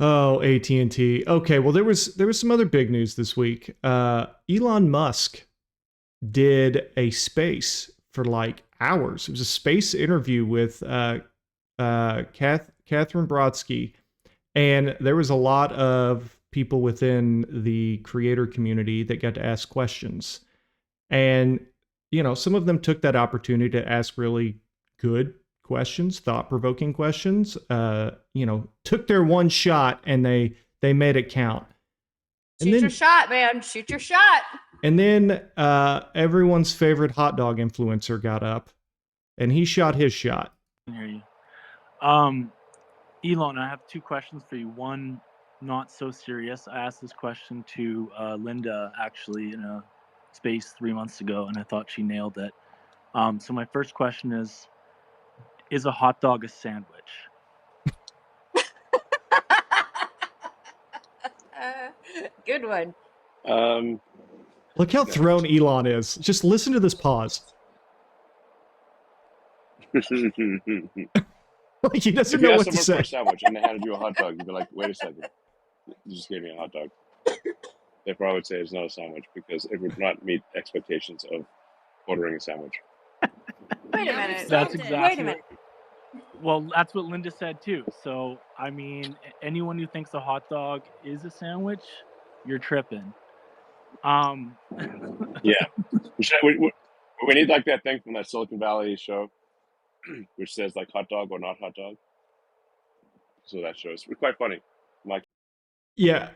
Speaker 1: Oh, AT&T. Okay, well there was some other big news this week. Elon Musk did a space for like hours. It was a space interview with Catherine Brodsky, and there was a lot of people within the creator community that got to ask questions. And, some of them took that opportunity to ask really good questions, thought-provoking questions, took their one shot and they made it count.
Speaker 2: Shoot your shot, man. Shoot your shot.
Speaker 1: And then everyone's favorite hot dog influencer got up and he shot his shot.
Speaker 3: I can hear you. Elon, I have two questions for you. One, not so serious. I asked this question to Linda actually in a space 3 months ago, and I thought she nailed it. So my first question is a hot dog a sandwich?
Speaker 2: Good one.
Speaker 1: Look how thrown Elon is. Just listen to this pause. Like he doesn't
Speaker 4: If you
Speaker 1: know
Speaker 4: ask
Speaker 1: what to
Speaker 4: someone for
Speaker 1: say.
Speaker 4: a sandwich and they handed you a hot dog, you'd be like, wait a second, you just gave me a hot dog. They probably would say it's not a sandwich because it would not meet expectations of ordering a sandwich.
Speaker 2: Wait a minute.
Speaker 3: That's exactly
Speaker 2: Wait a minute.
Speaker 3: Well, that's what Linda said too. So, I mean, anyone who thinks a hot dog is a sandwich, you're tripping.
Speaker 4: Yeah. We need like that thing from that Silicon Valley show, which says like hot dog or not hot dog. So that show is quite funny. Like,
Speaker 1: Yeah.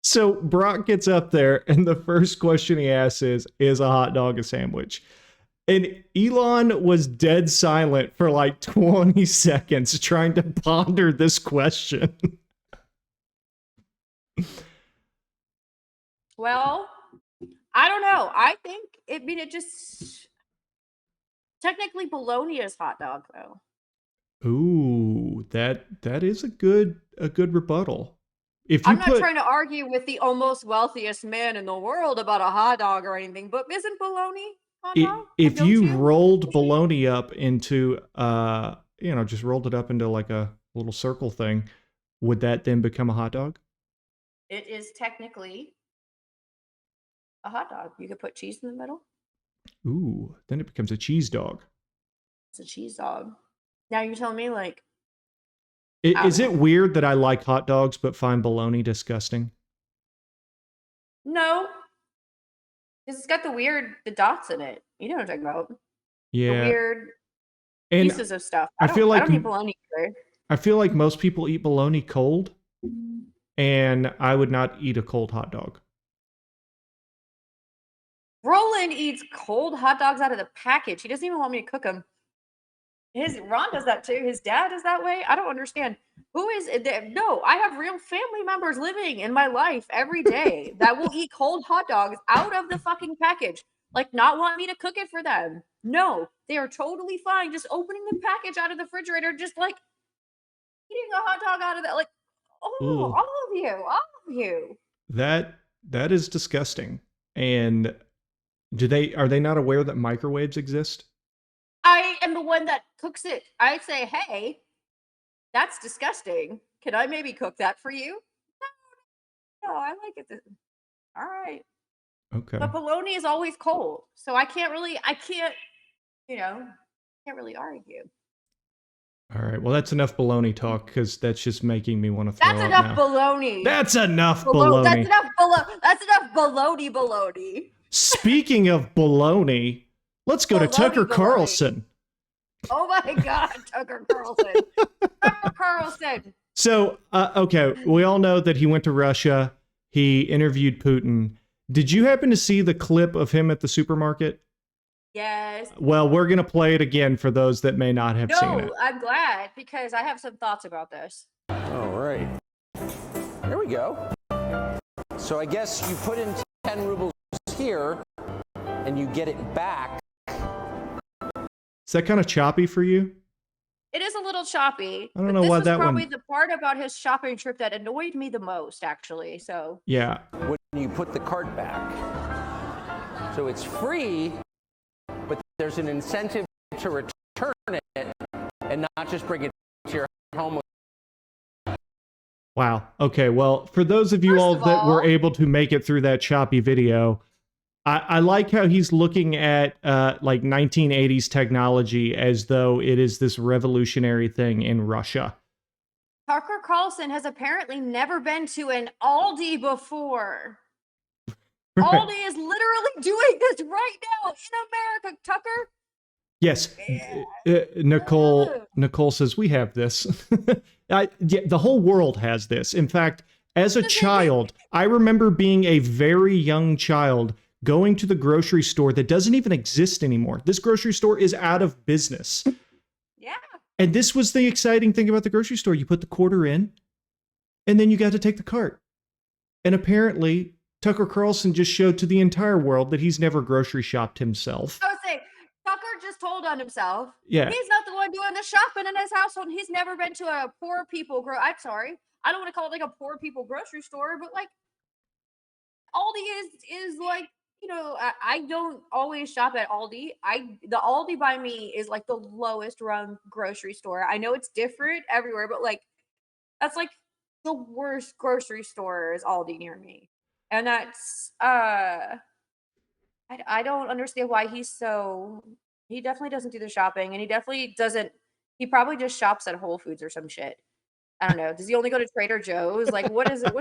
Speaker 1: So Brock gets up there, and the first question he asks is a hot dog a sandwich? And Elon was dead silent for like 20 seconds trying to ponder this question.
Speaker 2: Well, I don't know. I think it just technically bologna is hot dog though.
Speaker 1: Ooh, that is a good rebuttal. If you
Speaker 2: I'm not trying to argue with the almost wealthiest man in the world about a hot dog or anything, but isn't bologna hot dog?
Speaker 1: If you rolled bologna up into just rolled it up into like a little circle thing, would that then become a hot dog?
Speaker 2: It is technically a hot dog. You could put cheese in the middle.
Speaker 1: Ooh, then it becomes a cheese dog.
Speaker 2: It's a cheese dog. Now you're telling me like
Speaker 1: is it weird that I like hot dogs but find bologna disgusting?
Speaker 2: No. Because it's got the dots in it. You know what I'm talking about.
Speaker 1: Yeah.
Speaker 2: The weird
Speaker 1: and
Speaker 2: pieces of stuff.
Speaker 1: I feel like
Speaker 2: I don't eat bologna either.
Speaker 1: I feel like most people eat bologna cold, and I would not eat a cold hot dog.
Speaker 2: Roland eats cold hot dogs out of the package. He doesn't even want me to cook them. Ron does that too. His dad is that way. I don't understand. Who is it? No, I have real family members living in my life every day that will eat cold hot dogs out of the fucking package. Like, not want me to cook it for them. No, they are totally fine just opening the package out of the refrigerator, just like eating a hot dog out of that. Like,
Speaker 1: Ooh.
Speaker 2: all of you.
Speaker 1: That is disgusting. And are they not aware that microwaves exist?
Speaker 2: I am the one that cooks it. I say, hey, that's disgusting. Can I maybe cook that for you? No, I like it. All right.
Speaker 1: Okay.
Speaker 2: But bologna is always cold. So I can't really argue.
Speaker 1: All right. Well, that's enough bologna talk because that's just making me want to throw up.
Speaker 2: That's enough bologna.
Speaker 1: That's enough bologna.
Speaker 2: That's enough bologna.
Speaker 1: Speaking of bologna, let's go to Tucker Carlson.
Speaker 2: Oh my God, Tucker Carlson. Tucker Carlson.
Speaker 1: So, okay, we all know that he went to Russia. He interviewed Putin. Did you happen to see the clip of him at the supermarket?
Speaker 2: Yes.
Speaker 1: Well, we're going to play it again for those that may not have seen it.
Speaker 2: No, I'm glad because I have some thoughts about this.
Speaker 5: All right. Here we go. So I guess you put in 10 rubles here and you get it back.
Speaker 1: Is that kind of choppy for you?
Speaker 2: It is a little choppy.
Speaker 1: I don't know why that one.
Speaker 2: This was probably the part about his shopping trip that annoyed me the most, actually. So
Speaker 1: yeah.
Speaker 5: When you put the cart back. So it's free, but there's an incentive to return it and not just bring it to your home.
Speaker 1: Wow. Okay. Well, for those of you all that were able to make it through that choppy video, I like how he's looking at like 1980s technology as though it is this revolutionary thing in Russia.
Speaker 2: Tucker Carlson has apparently never been to an Aldi before. Right. Aldi is literally doing this right now in America, Tucker.
Speaker 1: Yes. Nicole says, we have this. The whole world has this. In fact, as a child, I remember being a very young child going to the grocery store that doesn't even exist anymore. This grocery store is out of business.
Speaker 2: Yeah.
Speaker 1: And this was the exciting thing about the grocery store. You put the quarter in, and then you got to take the cart. And apparently, Tucker Carlson just showed to the entire world that he's never grocery shopped himself.
Speaker 2: I would say, just told on himself.
Speaker 1: Yeah.
Speaker 2: He's not the one doing the shopping in his household. He's never been to a poor people I'm sorry. I don't want to call it like a poor people grocery store, but like Aldi is like, you know, I don't always shop at Aldi. The Aldi by me is like the lowest run grocery store. I know it's different everywhere, but like that's like the worst grocery store is Aldi near me. And that's I don't understand why he definitely doesn't do the shopping, and he probably just shops at Whole Foods or some shit. I don't know. Does he only go to Trader Joe's? Like, what is it?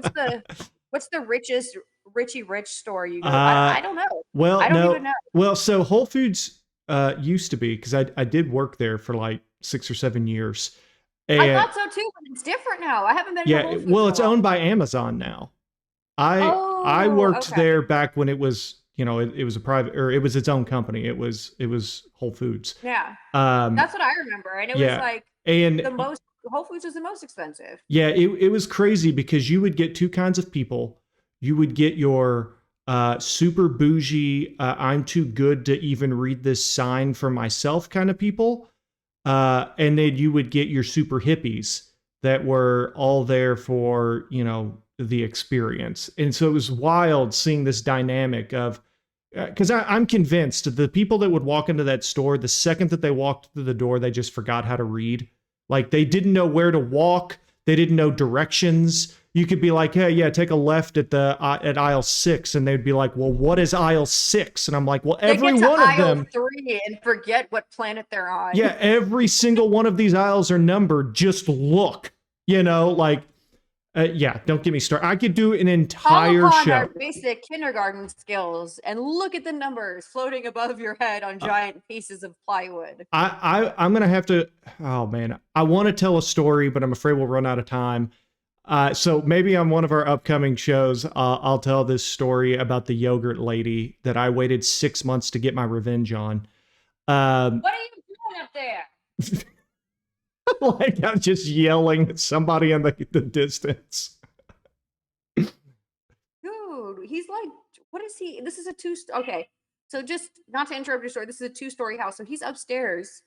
Speaker 2: What's the richest Richie Rich store you go? I don't know.
Speaker 1: Well,
Speaker 2: I don't
Speaker 1: no.
Speaker 2: even know.
Speaker 1: Well, so Whole Foods used to be, because I did work there for like 6 or 7 years. And
Speaker 2: I thought so too, but it's different now. I haven't been to Whole Foods
Speaker 1: well,
Speaker 2: in a
Speaker 1: it's
Speaker 2: while.
Speaker 1: owned by Amazon now. I worked
Speaker 2: okay.
Speaker 1: there back when it was, you know, it was a private, or it was its own company. It was Whole Foods.
Speaker 2: Yeah.
Speaker 1: Um,
Speaker 2: That's what I remember. And it was
Speaker 1: yeah.
Speaker 2: like
Speaker 1: and
Speaker 2: Whole Foods was the most expensive.
Speaker 1: yeah, it was crazy because you would get two kinds of people. You would get your super bougie, I'm too good to even read this sign for myself kind of people. And then you would get your super hippies that were all there for, you know, the experience. And so it was wild seeing this dynamic of, because I'm convinced the people that would walk into that store, the second that they walked through the door, they just forgot how to read. Like they didn't know where to walk. They didn't know directions. You could be like, hey, yeah, take a left at aisle 6. And they'd be like, well, what is aisle 6? And I'm like, well, every
Speaker 2: they get to
Speaker 1: one of
Speaker 2: aisle
Speaker 1: them
Speaker 2: 3 and forget what planet they're on.
Speaker 1: Yeah, every single one of these aisles are numbered. Just look, you know, like, yeah, don't get me started. I could do an entire
Speaker 2: Call upon
Speaker 1: show.
Speaker 2: our basic kindergarten skills and look at the numbers floating above your head on giant pieces of plywood.
Speaker 1: I'm going to have to, oh man, I want to tell a story, but I'm afraid we'll run out of time. So maybe on one of our upcoming shows, I'll tell this story about the yogurt lady that I waited 6 months to get my revenge on.
Speaker 2: What are you doing up there?
Speaker 1: Like I'm just yelling at somebody in the distance.
Speaker 2: Dude, he's like, what is he? This is a okay. So just not to interrupt your story, this is a 2-story house. So he's upstairs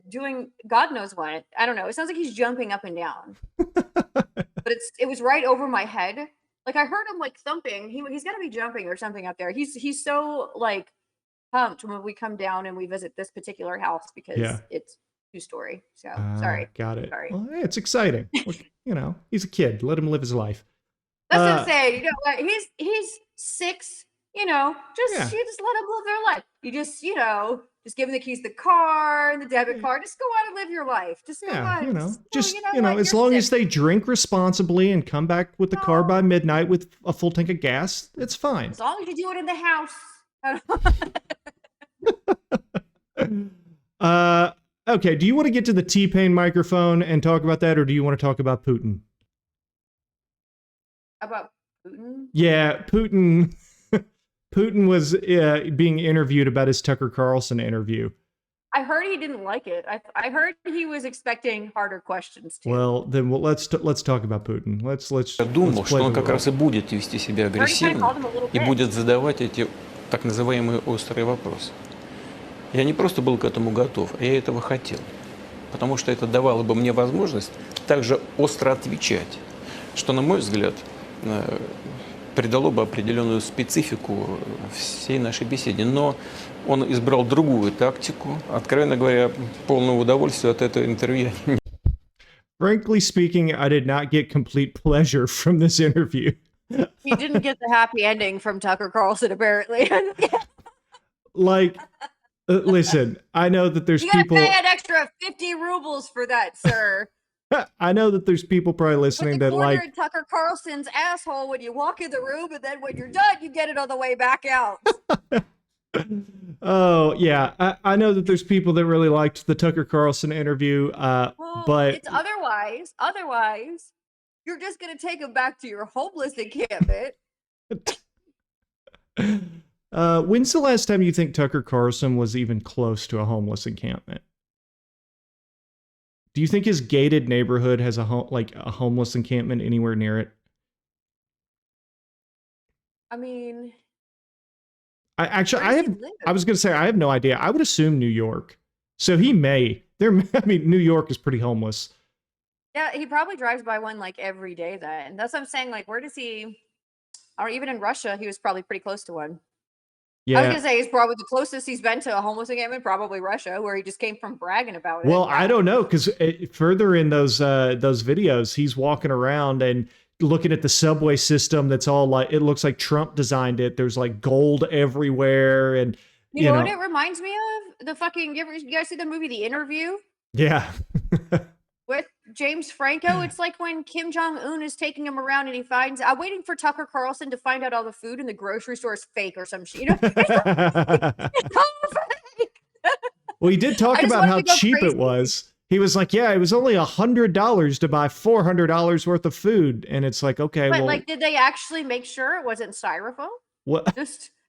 Speaker 2: doing God knows what. I don't know. It sounds like he's jumping up and down. But it was right over my head. Like I heard him like thumping. He's got to be jumping or something up there. He's so like pumped when we come down and we visit this particular house because it's 2-story. So sorry.
Speaker 1: Got it.
Speaker 2: Sorry.
Speaker 1: Well, hey, it's exciting. You know, he's a kid. Let him live his life.
Speaker 2: That's what I'm saying. You know what? He's 6. You know, you just let him live their life. You just, you know, just give him the keys to the car and the debit card. Just go out and live your life. Just go out.
Speaker 1: You know,
Speaker 2: you know,
Speaker 1: as long as they drink responsibly and come back with the car by midnight with a full tank of gas, it's fine.
Speaker 2: As long as you do it in the
Speaker 1: house. Okay. Do you want to get to the T-Pain microphone and talk about that, or do you want to talk about Putin?
Speaker 2: About Putin?
Speaker 1: Yeah, Putin. Putin was being interviewed about his Tucker Carlson interview.
Speaker 2: I heard he didn't like it. I heard he was expecting harder questions too.
Speaker 1: Well, then let's talk about Putin.
Speaker 6: Я думал, что он как раз и будет вести себя агрессивно и будет задавать эти так называемые острые вопросы. Я не просто был к этому готов, а я этого хотел, потому что это давало бы мне возможность также остро отвечать, что, на мой взгляд, придало бы определенную специфику всей нашей беседе. Но он избрал другую тактику. Откровенно говоря, полного удовольствия от этого интервью.
Speaker 1: Frankly speaking, I did not get complete pleasure from this interview.
Speaker 2: He didn't get the happy ending from Tucker Carlson, apparently.
Speaker 1: Like, listen, I know that there's people.
Speaker 2: You gotta pay an extra 50 rubles for that, sir.
Speaker 1: I know that there's people probably listening that like
Speaker 2: in Tucker Carlson's asshole when you walk in the room, and then when you're done, you get it on the way back out.
Speaker 1: Oh yeah, I know that there's people that really liked the Tucker Carlson interview, but
Speaker 2: it's otherwise, you're just gonna take them back to your homeless encampment.
Speaker 1: When's the last time you think Tucker Carlson was even close to a homeless encampment? Do you think his gated neighborhood has a homeless encampment anywhere near it?
Speaker 2: I mean,
Speaker 1: I was going to say, I have no idea. I would assume New York. So he may. I mean, New York is pretty homeless.
Speaker 2: Yeah, he probably drives by one like every day then. That's what I'm saying. Like, where does he, or even in Russia, he was probably pretty close to one.
Speaker 1: Yeah.
Speaker 2: I was gonna say he's probably the closest he's been to a homeless encampment, probably Russia, where he just came from bragging about it.
Speaker 1: Well, I don't know, because further in those videos, he's walking around and looking at the subway system. That's all like, it looks like Trump designed it. There's like gold everywhere, and
Speaker 2: you know what it reminds me of? The fucking you guys see the movie The Interview?
Speaker 1: Yeah.
Speaker 2: With James Franco, it's like when Kim Jong-un is taking him around and he finds, I'm waiting for Tucker Carlson to find out all the food in the grocery store is fake or some shit. You know, it's all fake.
Speaker 1: Well, he did talk about how cheap it was. He was like, yeah, it was only $100 to buy $400 worth of food. And it's like, okay,
Speaker 2: but
Speaker 1: well,
Speaker 2: like, did they actually make sure it wasn't styrofoam?
Speaker 1: What?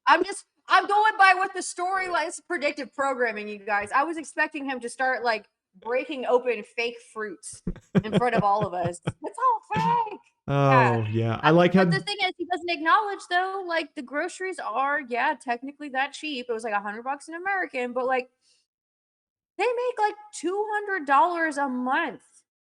Speaker 2: I'm going by what the story like. It's predictive programming, you guys. I was expecting him to start like breaking open fake fruits in front of all of us. It's all fake.
Speaker 1: Oh yeah. I like how.
Speaker 2: But the thing is, he doesn't acknowledge though. Like the groceries are, technically that cheap. It was like $100 in American, but like they make like $200 a month.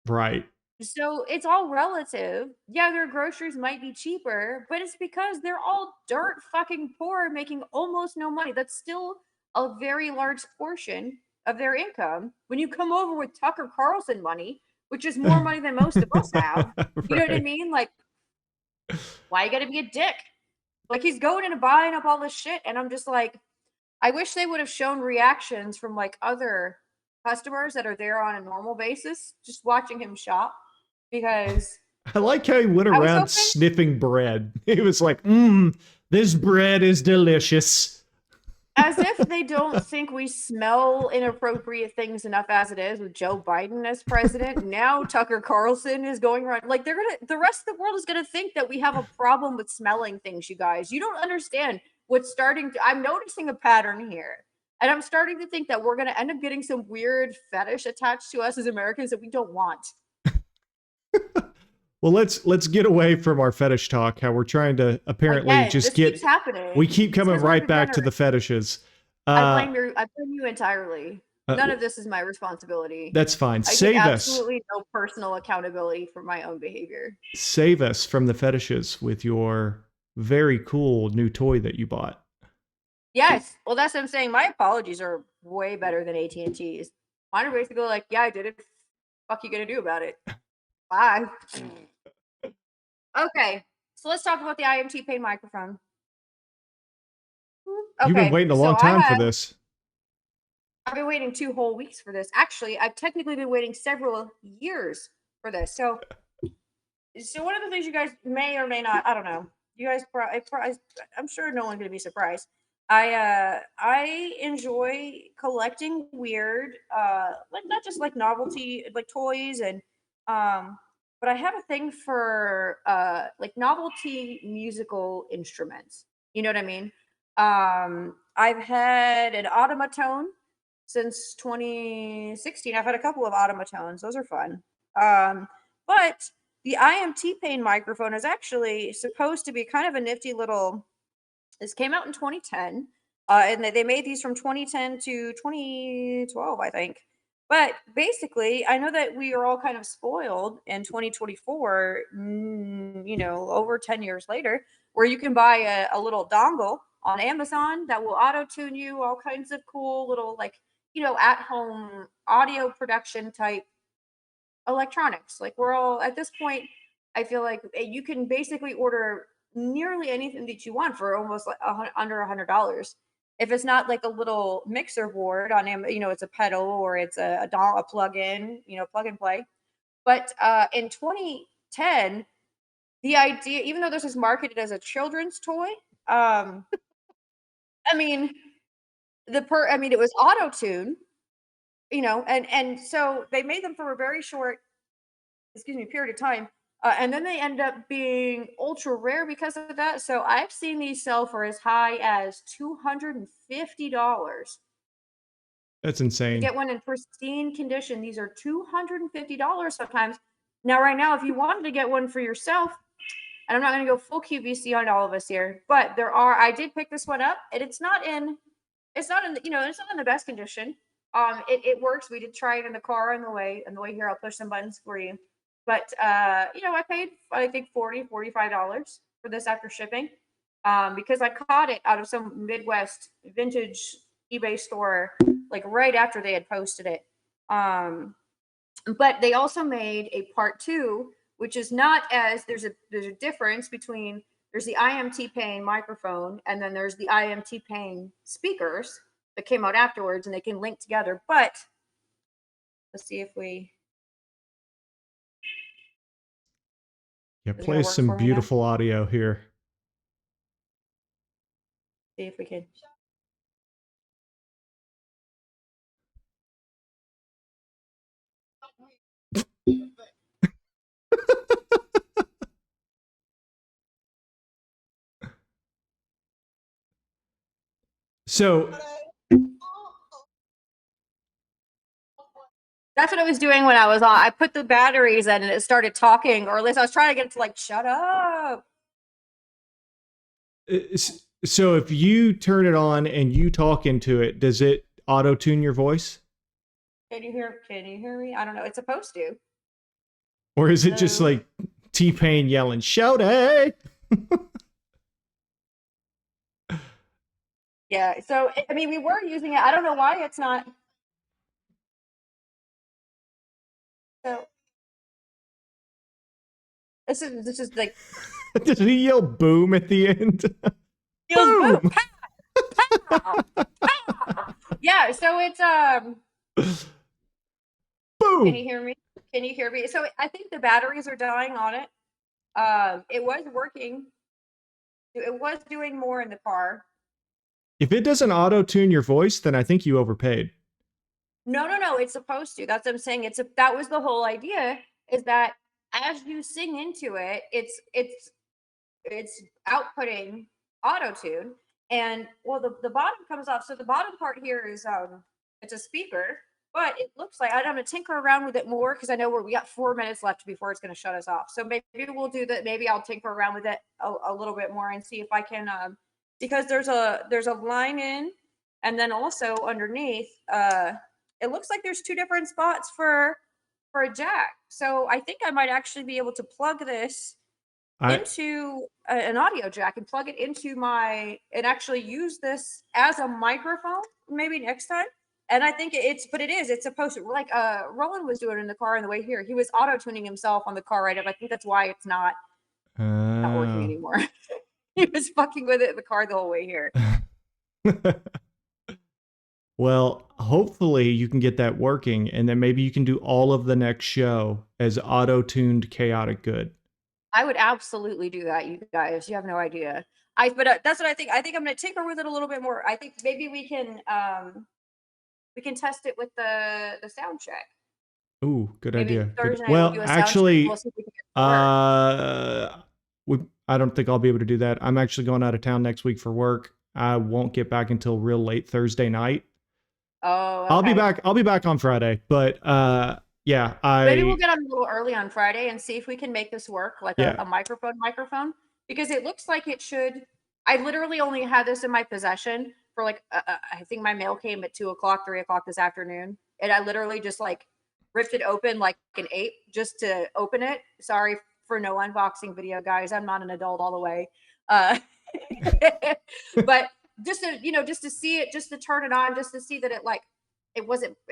Speaker 1: Right.
Speaker 2: So it's all relative. Yeah, their groceries might be cheaper, but it's because they're all dirt fucking poor, making almost no money. That's still a very large portion of their income. When you come over with Tucker Carlson money, which is more money than most of us have, you know what I mean? Like, why you gotta be a dick? Like, he's going in and buying up all this shit, and I'm just like, I wish they would have shown reactions from like other customers that are there on a normal basis, just watching him shop. Because
Speaker 1: I like how he went around sniffing bread. He was like, this bread is delicious.
Speaker 2: As if they don't think we smell inappropriate things enough as it is with Joe Biden as president. Now Tucker Carlson is going around like the rest of the world is gonna think that we have a problem with smelling things, you guys. You don't understand what's I'm noticing a pattern here. And I'm starting to think that we're gonna end up getting some weird fetish attached to us as Americans that we don't want.
Speaker 1: Well, let's get away from our fetish talk. How we're trying to apparently just get.
Speaker 2: Keeps happening.
Speaker 1: We keep coming right back to the fetishes.
Speaker 2: I blame you entirely. None of this is my responsibility.
Speaker 1: That's fine.
Speaker 2: I
Speaker 1: Save us.
Speaker 2: Absolutely no personal accountability for my own behavior.
Speaker 1: Save us from the fetishes with your very cool new toy that you bought.
Speaker 2: Yes. Well, that's what I'm saying. My apologies are way better than AT&T's. Mine are basically like, yeah, I did it. Fuck you gonna do about it? Bye. Okay, so let's talk about the IMT paid microphone. Okay,
Speaker 1: you've been waiting a long time for this.
Speaker 2: I've been waiting 2 whole weeks for this. Actually, I've technically been waiting several years for this. So one of the things you guys may or may not, I don't know. You guys, I'm sure no one's going to be surprised. I enjoy collecting weird, like not just like novelty, like toys and but I have a thing for like novelty musical instruments. You know what I mean? I've had an automaton since 2016. I've had a couple of automatones. Those are fun. But the IMT paid microphone is actually supposed to be kind of a nifty little. This came out in 2010, and they made these from 2010 to 2012, I think. But basically, I know that we are all kind of spoiled in 2024, over 10 years later, where you can buy a little dongle on Amazon that will auto-tune you, all kinds of cool little, like, at-home audio production type electronics. Like, we're all, at this point, I feel like you can basically order nearly anything that you want for almost like under $100. If it's not like a little mixer board on it's a pedal or it's a plug-in, plug and play. But in 2010, the idea, even though this is marketed as a children's toy, I mean, it was auto-tune, and so they made them for a very short, period of time. And then they end up being ultra rare because of that. So I've seen these sell for as high as $250.
Speaker 1: That's insane.
Speaker 2: To get one in pristine condition, these are $250 sometimes. Now, right now, if you wanted to get one for yourself, and I'm not going to go full QVC on all of us here, but I did pick this one up, and it's not in the best condition. It works. We did try it in the car on the way here. I'll push some buttons for you. But I paid, I think, $45 for this after shipping, because I caught it out of some Midwest vintage eBay store, like right after they had posted it. But they also made a part 2, which is not as there's a difference between there's the IMT paying microphone, and then there's the IMT paying speakers that came out afterwards, and they can link together. But let's see if we.
Speaker 1: Yeah, play some beautiful audio here.
Speaker 2: See if we can.
Speaker 1: So
Speaker 2: that's what I was doing when I was on. I put the batteries in and it started talking, or at least I was trying to get it to like shut up.
Speaker 1: So if you turn it on and you talk into it, does it auto tune your voice?
Speaker 2: Can you hear me? I don't know. It's supposed to.
Speaker 1: Or is it just like T-Pain yelling, "Shout it"?
Speaker 2: Yeah. So I mean, we were using it. I don't know why it's not. So this is like.
Speaker 1: Did he yell "boom" at the end?
Speaker 2: Boom! Pow! Pow! Pow! Yeah. So it's
Speaker 1: boom.
Speaker 2: Can you hear me? Can you hear me? So I think the batteries are dying on it. It was working. It was doing more in the car.
Speaker 1: If it doesn't auto tune your voice, then I think you overpaid.
Speaker 2: No. It's supposed to. That's what I'm saying. That was the whole idea, is that as you sing into it, it's outputting auto tune, and well, the bottom comes off. So the bottom part here is it's a speaker, but it looks like I'm gonna tinker around with it more, because I know we got 4 minutes left before it's gonna shut us off. So maybe we'll do that. Maybe I'll tinker around with it a little bit more and see if I can because there's a line in, and then also underneath it looks like there's 2 different spots for a jack. So I think I might actually be able to plug this into an audio jack and plug it into and actually use this as a microphone maybe next time. And I think it's supposed to, like Roland was doing in the car on the way here. He was auto tuning himself on the car ride up. I think that's why it's not working anymore. He was fucking with it in the car the whole way here.
Speaker 1: Well, hopefully you can get that working, and then maybe you can do all of the next show as auto-tuned chaotic good.
Speaker 2: I would absolutely do that, you guys. You have no idea. But that's what I think. I think I'm going to tinker with it a little bit more. I think maybe we can test it with the sound check.
Speaker 1: Ooh, good
Speaker 2: maybe
Speaker 1: idea.
Speaker 2: Thursday
Speaker 1: well,
Speaker 2: we'll
Speaker 1: actually,
Speaker 2: I
Speaker 1: don't think I'll be able to do that. I'm actually going out of town next week for work. I won't get back until real late Thursday night.
Speaker 2: Oh, okay.
Speaker 1: I'll be back on Friday, but yeah,
Speaker 2: maybe we'll get on a little early on Friday and see if we can make this work, like a microphone, because it looks like it should. I literally only had this in my possession for like I think my mail came at 2:00, 3:00 this afternoon, and I literally just like ripped it open like an ape just to open it. Sorry for no unboxing video, guys. I'm not an adult all the way, but just to see it, just to turn it on, just to see that it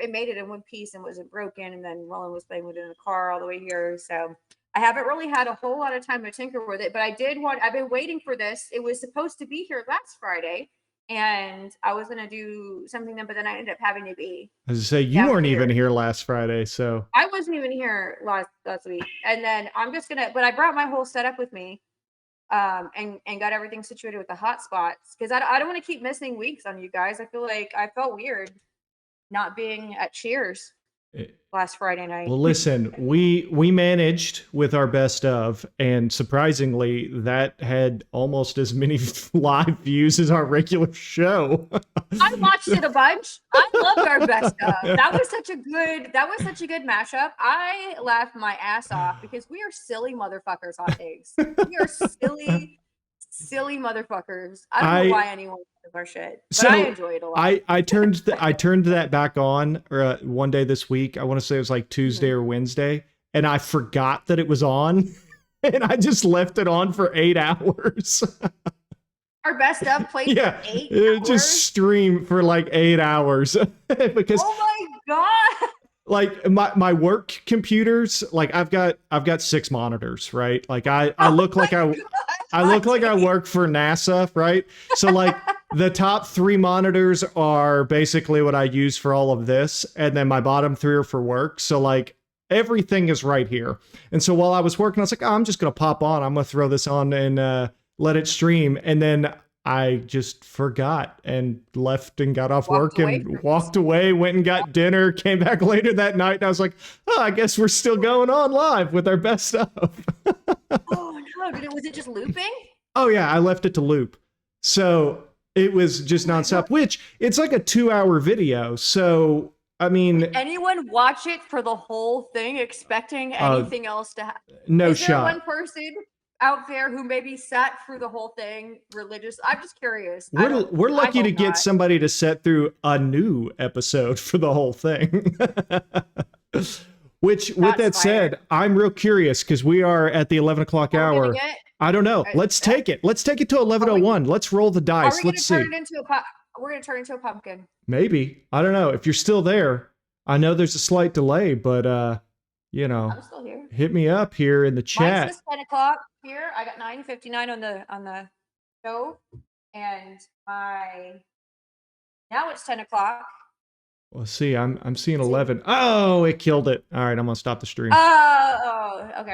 Speaker 2: made it in one piece and wasn't broken. And then Roland was playing with it in the car all the way here. So I haven't really had a whole lot of time to tinker with it, but I've been waiting for this. It was supposed to be here last Friday, and I was going to do something then, but then I ended up having to be.
Speaker 1: As I say, you weren't even here last Friday, so.
Speaker 2: I wasn't even here last week. And then but I brought my whole setup with me. And got everything situated with the hotspots, because I don't want to keep missing weeks on you guys. I feel like I felt weird not being at Cheers. last Friday night.
Speaker 1: Well, listen, we managed with our best of, and surprisingly, that had almost as many live views as our regular show.
Speaker 2: I watched it a bunch. I loved our best of. That was such a good mashup. I laughed my ass off because we are silly motherfuckers, hot takes. We are silly motherfuckers. I don't know why anyone does our shit, but I enjoy it a lot.
Speaker 1: I turned that back on one day this week. I want to say it was like Tuesday or Wednesday, and I forgot that it was on, and I just left it on for 8 hours.
Speaker 2: Our best of played for 8 hours?
Speaker 1: Just streamed for like 8 hours. Because
Speaker 2: oh my God.
Speaker 1: Like my work computers, like I've got 6 monitors, right? Like I look like I look like I work for NASA, right? So like the top 3 monitors are basically what I use for all of this, and then my bottom 3 are for work. So like everything is right here. And so while I was working, I was like, I'm just gonna pop on. I'm gonna throw this on and let it stream. And then I just forgot and left and got off work and walked away, went and got dinner, came back later that night, and I was like, oh, I guess we're still going on live with our best stuff.
Speaker 2: Oh no, was it just looping?
Speaker 1: Oh yeah, I left it to loop. So it was just nonstop, which it's like a 2-hour video. So I mean,
Speaker 2: would anyone watch it for the whole thing expecting anything else to happen?
Speaker 1: No shot.
Speaker 2: Is there one person out there who maybe sat through the whole thing religious? I'm just curious.
Speaker 1: We're lucky to get somebody to sit through a new episode for the whole thing. Which, with that said, I'm real curious because we are at the 11 o'clock hour. I don't know. Let's take it. Let's take it to 11:01. Let's roll the dice. Let's see.
Speaker 2: We're going to turn it into a pumpkin.
Speaker 1: Maybe. I don't know. If you're still there, I know there's a slight delay, but you know,
Speaker 2: I'm still here.
Speaker 1: Hit me up here in the chat.
Speaker 2: Mine's 10 o'clock here. I got 9:59 on the show, and now it's 10 o'clock.
Speaker 1: Well, see, I'm seeing 11. Oh, it killed it. All right, I'm gonna stop the stream.
Speaker 2: Oh, okay.